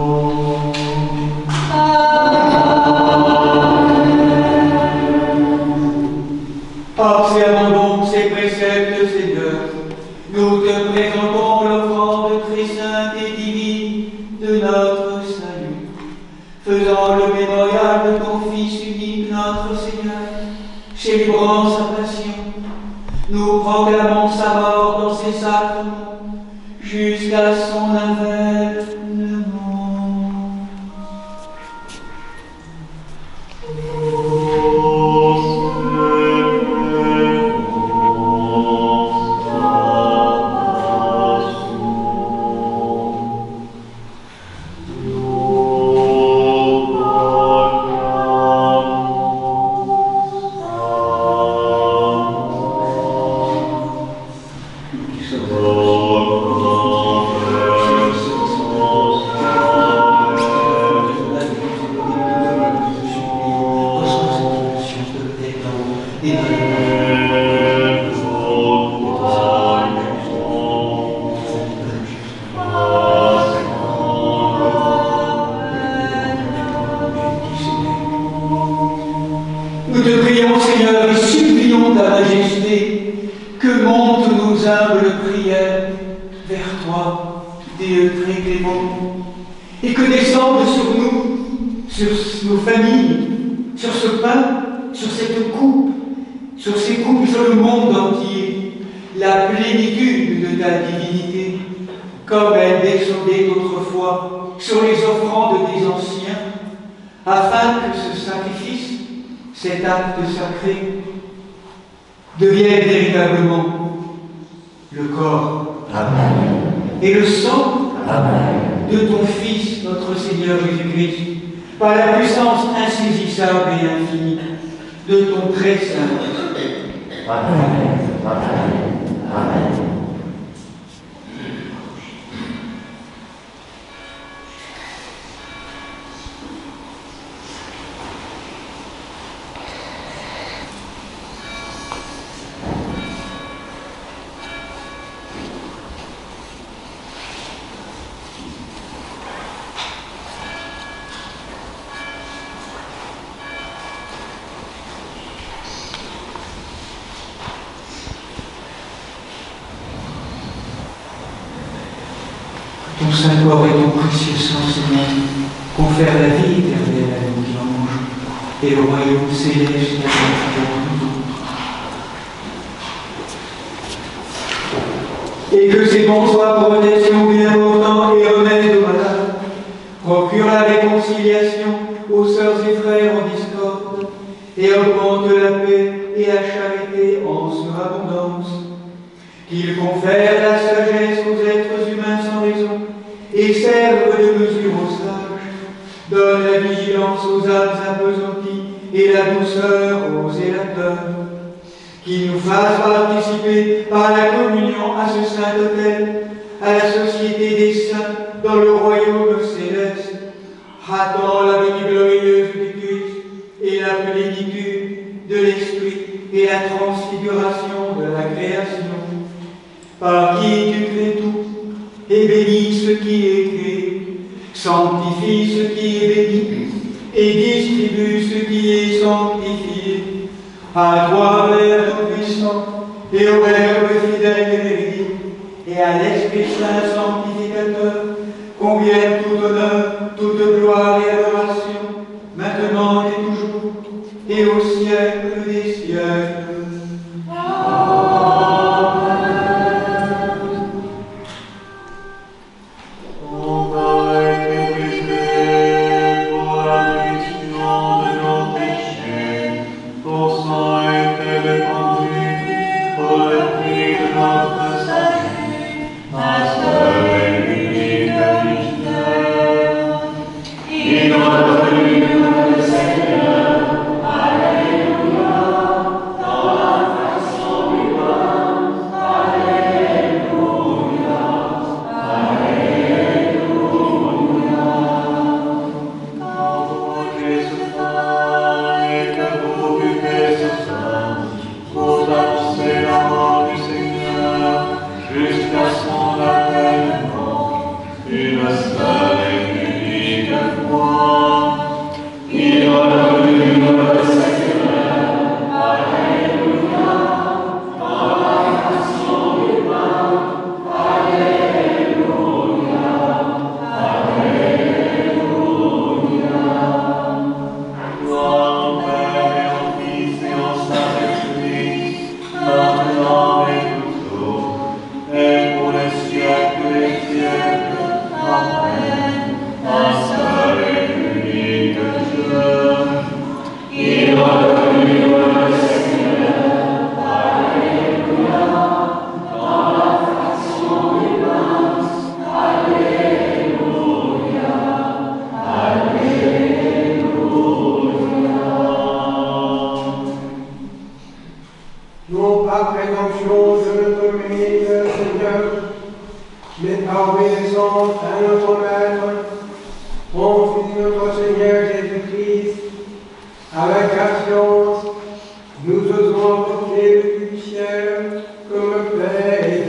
Observons donc ces préceptes, Seigneur. Nous te présentons l'offrande très sainte et divine de notre salut, faisant le mémorial de ton Fils unique, notre Seigneur, célébrant sa passion. Nous proclamons sa mort dans ses sacrements jusqu'à son avènement. Nous te prions, Seigneur, et supplions ta majesté, que montent nos humbles prières vers toi, Dieu très clément, et que descende sur nous, sur nos familles, sur ce pain, sur cette coupe, sur ces coupes, sur le monde entier, la plénitude de ta divinité, comme elle descendait autrefois sur les offrandes des anciens, afin que ce sacrifice, cet acte sacré, devienne véritablement le corps et le sang de ton Fils, notre Seigneur Jésus-Christ, par la puissance insaisissable et infinie de ton très saint Esprit. Amen. Amen. Ton saint corps et ton précieux sang, Seigneur, confère la vie éternelle à nous qui en mangeons, et le royaume céleste à nous. Et que ces bons soins, protection bien portants et remèdes aux malades, procure la réconciliation aux sœurs et frères en discorde, et augmente la paix et la charité en surabondance. Qu'il confère la sagesse aux êtres humains sans raison, et serve de mesure aux sages, donne la vigilance aux âmes appesanties et la douceur aux zélateurs, qu'il nous fasse participer par la communion à ce saint autel, à la société des saints dans le royaume céleste, hâtant la venue glorieuse du Christ et la plénitude de l'Esprit et la transfiguration de la création, par qui tu crées tout, et bénis ce qui est créé, sanctifie ce qui est béni, et distribue ce qui est sanctifié. À toi, Père Tout-Puissant, et au Verbe fidèle et véridique, et à l'Esprit Saint sanctificateur, conviennent tout honneur, toute gloire et adoration, maintenant et toujours, et au siècle des siècles. Non par présomption de notre mérite, Seigneur, mais par obéissance à notre Maître, ton Fils notre Seigneur Jésus-Christ, avec assurance, nous osons apporter le plus cher comme plaisir.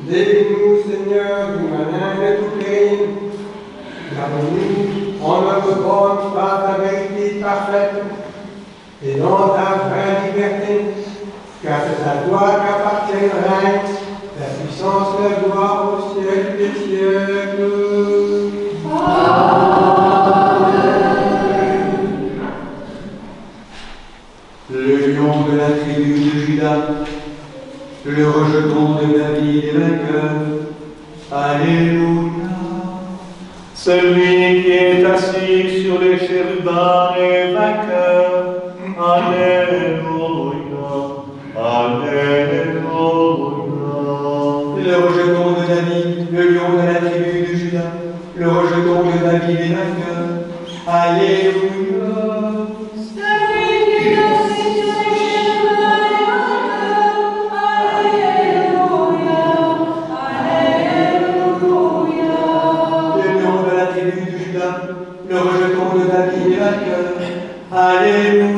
Délivre-nous, Seigneur, du malin de tout pays. Garde-nous en notre bonne par ta vérité parfaite et dans ta vraie liberté, car c'est à toi qu'appartient le règne, la puissance et la gloire au siècle des siècles. Le lion de la tribu de Judas, le rejeton de David est vainqueur. Alléluia. Celui qui est assis sur les chérubins est vainqueur. Alléluia. Alléluia. Le rejeton de David, le lion de la tribu de Judas, le rejeton de David est vainqueur. Alléluia. Le rejeton de David est vainqueur. Alléluia.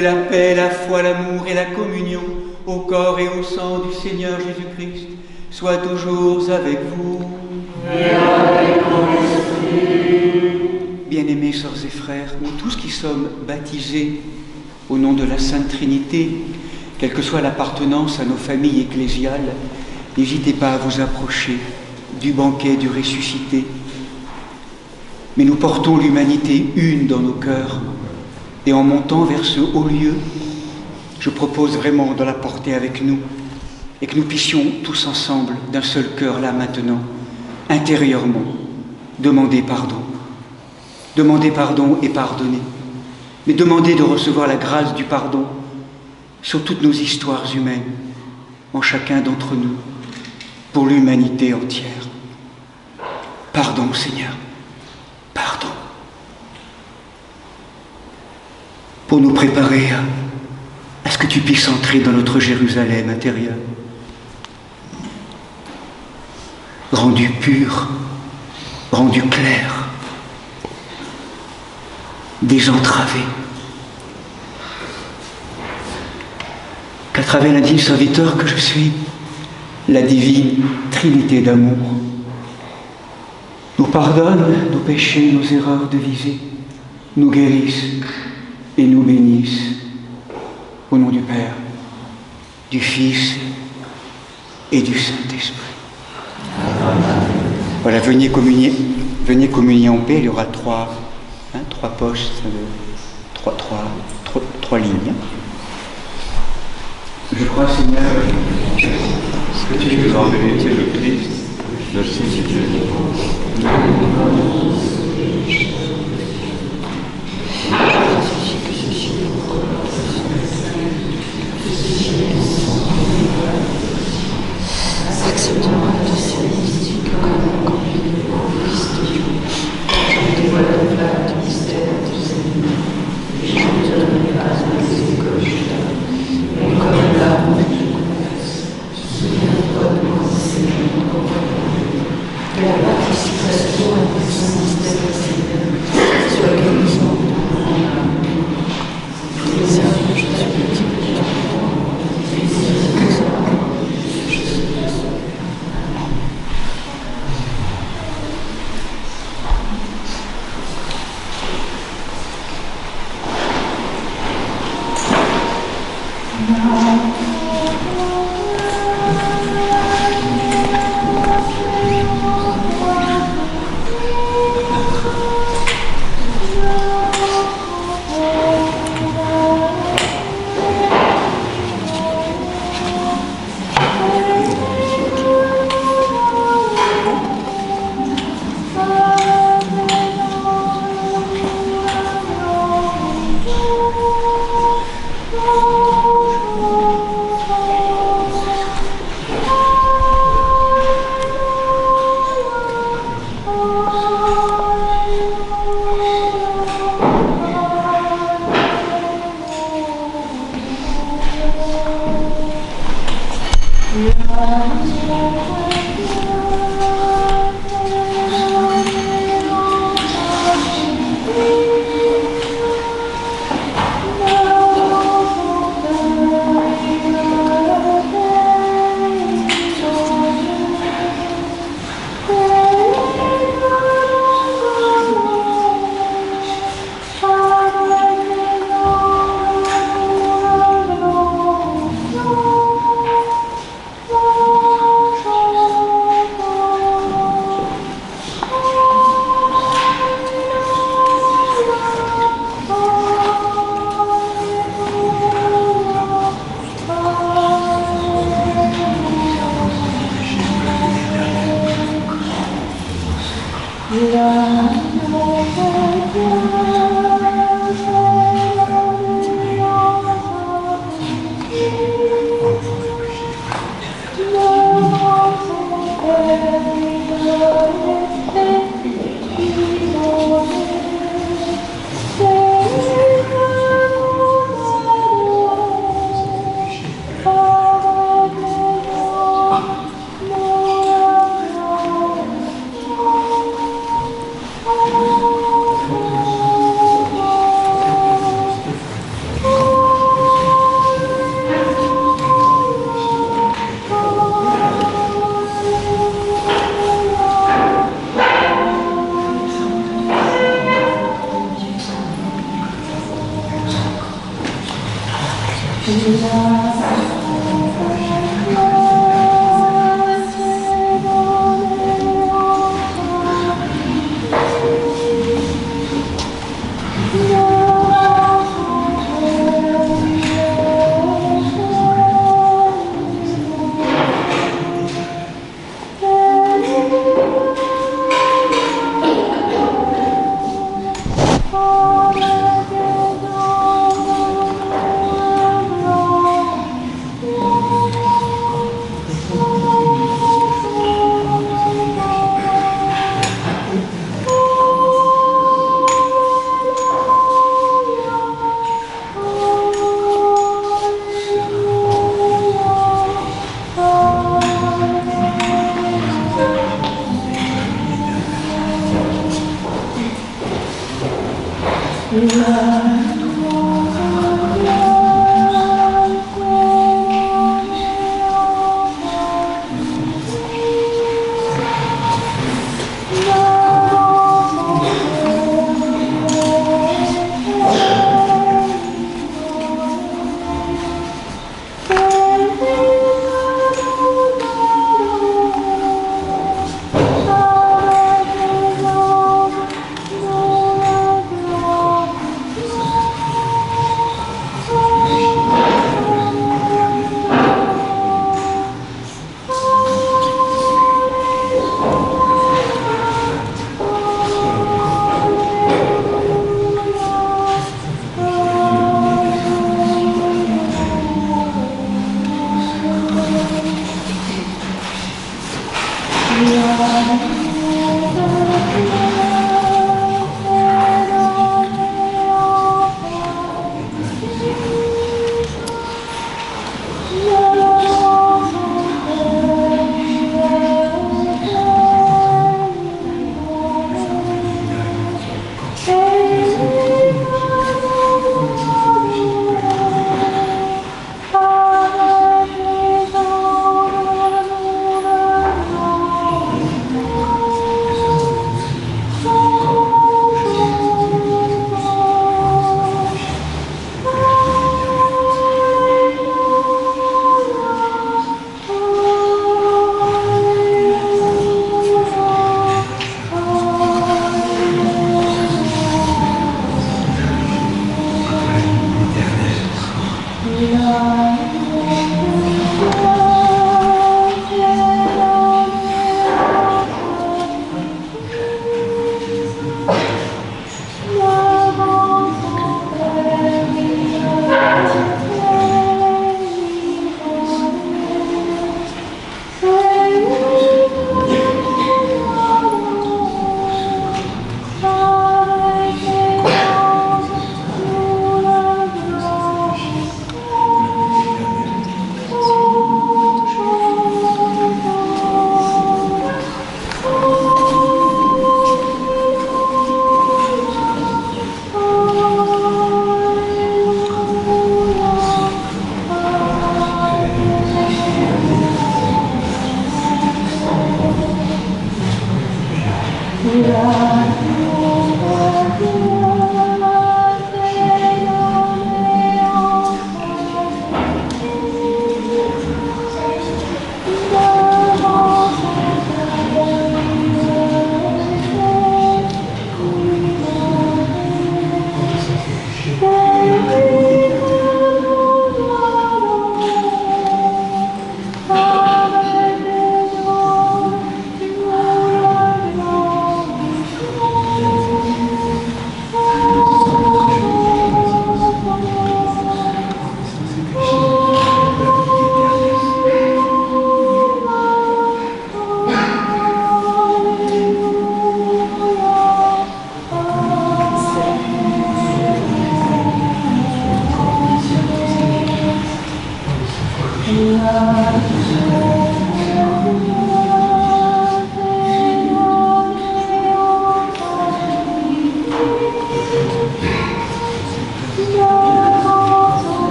la paix, la foi, l'amour et la communion au corps et au sang du Seigneur Jésus-Christ soient toujours avec vous. Et avec ton esprit. Bien-aimés sœurs et frères, nous tous qui sommes baptisés au nom de la Sainte Trinité, quelle que soit l'appartenance à nos familles ecclésiales, n'hésitez pas à vous approcher du banquet du ressuscité. Mais nous portons l'humanité une dans nos cœurs, et en montant vers ce haut lieu, je propose vraiment de la porter avec nous, et que nous puissions tous ensemble, d'un seul cœur là maintenant, intérieurement, demander pardon. Demander pardon et pardonner, mais demander de recevoir la grâce du pardon sur toutes nos histoires humaines, en chacun d'entre nous, pour l'humanité entière. Pardon, Seigneur, pardon. Pour nous préparer à ce que tu puisses entrer dans notre Jérusalem intérieur, rendu pur, rendu clair, désentravé, qu'à travers l'indigne serviteur que je suis, la divine Trinité d'amour nous pardonne nos péchés, nos erreurs de visée, nous guérisse et nous bénisse. Au nom du Père, du Fils et du Saint-Esprit. Voilà, venez communier en paix. Il y aura trois poches, trois lignes. Je crois, Seigneur, que tu es en vérité le Christ, le Fils de Dieu.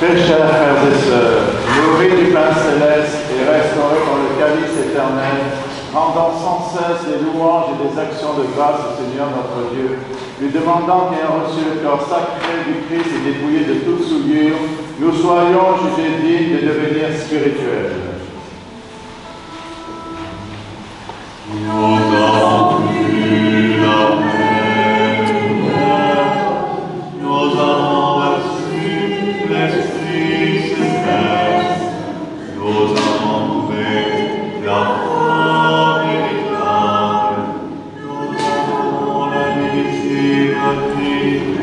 Très chers frères et sœurs, nourris du pain céleste et restaurés par le calice éternel, rendant sans cesse des louanges et des actions de grâce au Seigneur notre Dieu, lui demandant qu'ayant reçu le corps sacré du Christ et dépouillé de toute souillure, nous soyons jugés dignes de devenir spirituels. Nous avons vu la paix, nous avons reçu l'Esprit céleste, nous avons fait la foi véritable, nous avons l'amitié gratuite,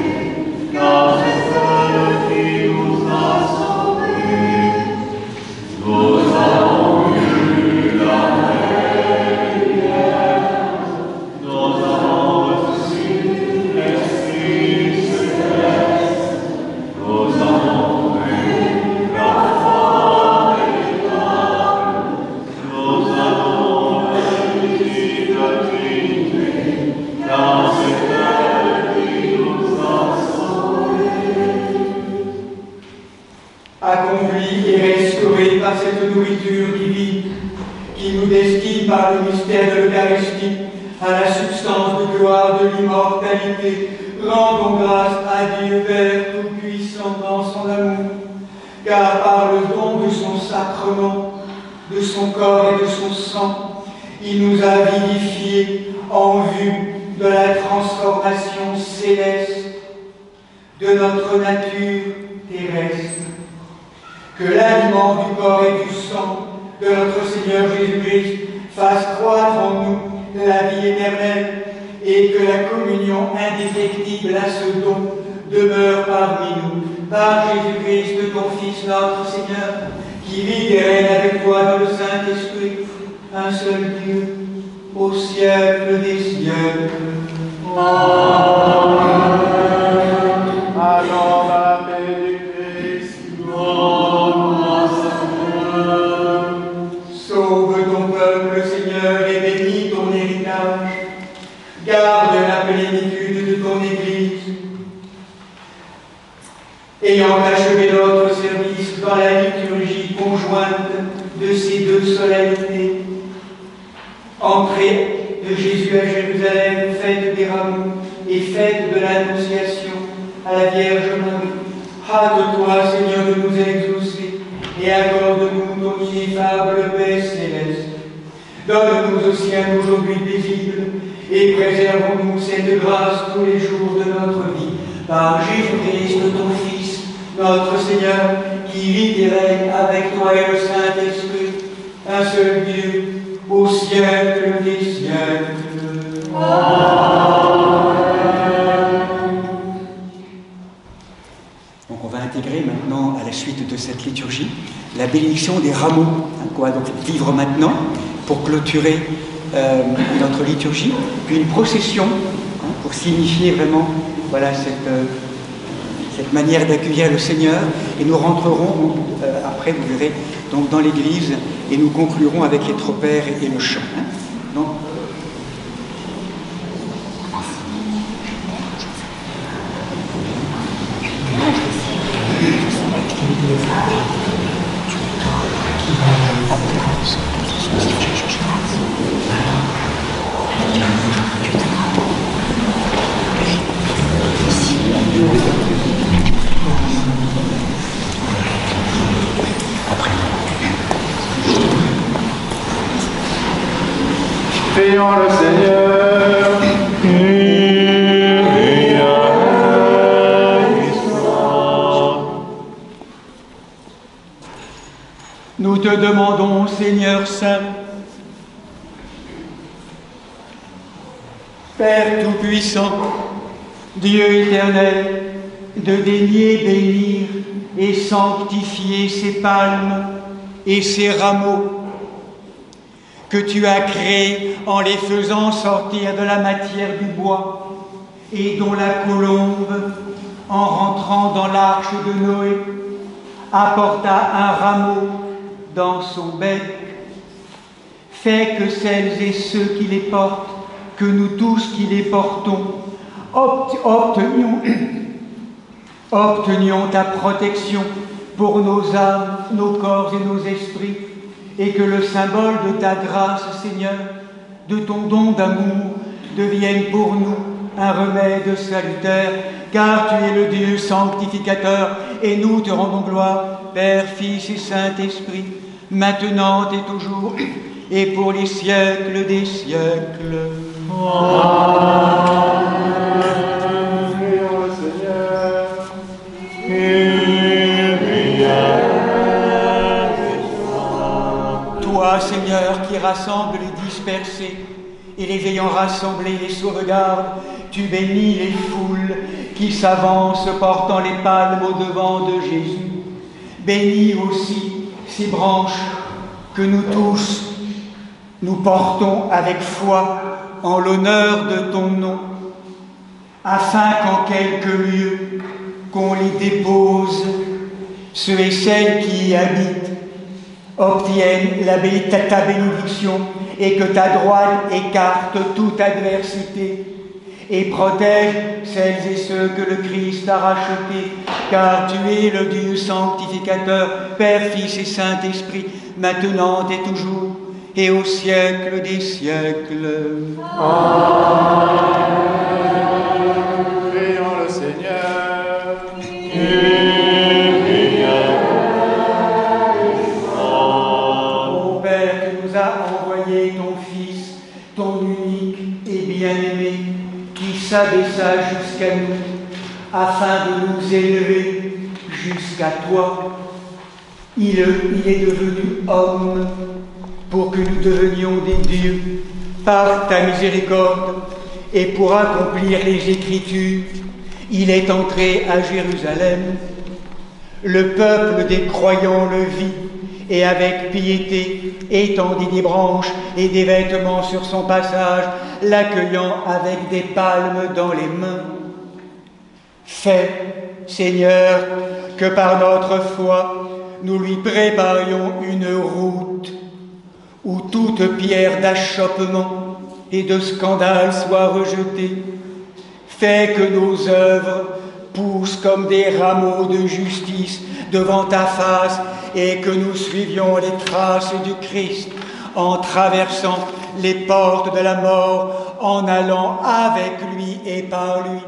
car c'est celle qui nous a sauvés. Nous avons vu la paix. Nous avons reçu l'Esprit céleste, nous avons vu la foi véritable, nous avons l'amitié gratuite, car c'est elle qui nous a sauvés. Accomplis et restaurés par cette nourriture divine qui nous destine par le mystère de l'Eucharistie à la substance de gloire de l'immortalité, rendons grâce à Dieu Père Tout-Puissant dans son amour, car par le don de son sacrement, de son corps et de son sang, il nous a vivifiés en vue de la transformation céleste de notre nature terrestre. Que l'aliment du corps et du sang de notre Seigneur Jésus-Christ fasse croître en nous la vie éternelle et que la communion indéfectible à ce don demeure parmi nous. Par Jésus-Christ, ton Fils, notre Seigneur, qui vit et règne avec toi dans le Saint-Esprit, un seul Dieu, au siècle des siècles. Amen. Allons dans la paix du Christ. Sauve ton peuple, Seigneur, et bénis ton héritage. Garde la plénitude de ton Église. Ayant achevé notre service dans la liturgie conjointe de ces deux solennités, entrée de Jésus à Jérusalem, fête des rameaux et fête de l'Annonciation à la Vierge Marie, hâte-toi, Seigneur, de nous exaucer et accorde-nous ton ineffable paix céleste. Donne-nous aussi un aujourd'hui paisible et préservons-nous cette grâce tous les jours de notre vie. Par Jésus-Christ, ton Fils, notre Seigneur, qui vit et règne avec toi et le Saint-Esprit, un seul Dieu, au siècle des siècles. Donc on va intégrer maintenant, à la suite de cette liturgie, la bénédiction des rameaux, qu'on va donc vivre maintenant pour clôturer notre liturgie, puis une procession pour signifier vraiment voilà, cette manière d'accueillir le Seigneur, et nous rentrerons après, vous verrez, donc dans l'église, et nous conclurons avec les tropères et le chant. Donc, Prions le Seigneur. Nous te demandons, Seigneur Saint, Père Tout-Puissant, Dieu éternel, de daigner bénir et sanctifier ces palmes et ces rameaux que tu as créés en les faisant sortir de la matière du bois et dont la colombe, en rentrant dans l'arche de Noé, apporta un rameau dans son bec. Fais que celles et ceux qui les portent, que nous tous qui les portons, obtenions ta protection pour nos âmes, nos corps et nos esprits, et que le symbole de ta grâce, Seigneur, de ton don d'amour, devienne pour nous un remède salutaire, car tu es le Dieu sanctificateur, et nous te rendons gloire, Père, Fils et Saint-Esprit, maintenant et toujours, et pour les siècles des siècles. Amen. Prions le Seigneur. Toi, Seigneur, qui rassembles les dispersés, et les ayant rassemblés les sauvegardes, tu bénis les foules qui s'avancent portant les palmes au-devant de Jésus. Bénis aussi ces branches que nous tous, nous portons avec foi en l'honneur de ton nom, afin qu'en quelque lieu qu'on les dépose, ceux et celles qui y habitent obtiennent ta bénédiction, et que ta droite écarte toute adversité et protège celles et ceux que le Christ a rachetés, car tu es le Dieu sanctificateur, Père, Fils et Saint-Esprit, maintenant et toujours, et au siècle des siècles. Amen. Prions le Seigneur. Ô s'abaissa jusqu'à nous, afin de nous élever jusqu'à toi. Il est devenu homme pour que nous devenions des dieux par ta miséricorde et pour accomplir les Écritures. Il est entré à Jérusalem. Le peuple des croyants le vit et avec piété étendit des branches et des vêtements sur son passage, l'accueillant avec des palmes dans les mains. Fais, Seigneur, que par notre foi, nous lui préparions une route où toute pierre d'achoppement et de scandale soit rejetée. Fais que nos œuvres poussent comme des rameaux de justice devant ta face et que nous suivions les traces du Christ en traversant les portes de la mort, en allant avec lui et par lui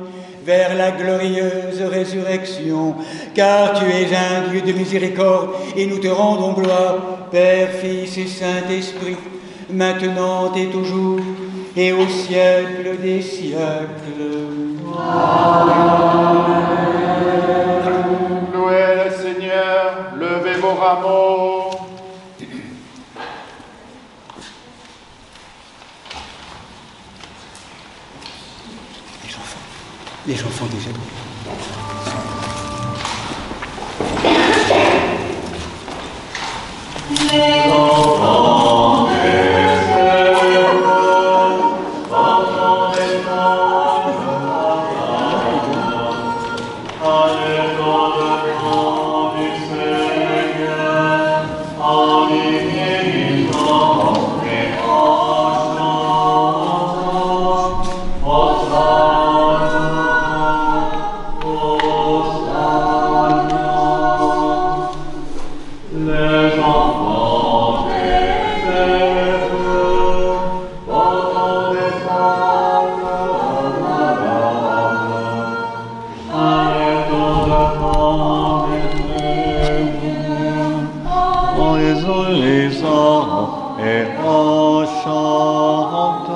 vers la glorieuse résurrection. Car tu es un Dieu de miséricorde et nous te rendons gloire, Père, Fils et Saint-Esprit, maintenant et toujours et au siècle des siècles. Amen. Louez le Seigneur, levez vos rameaux. Les enfants déjà. et en chantant,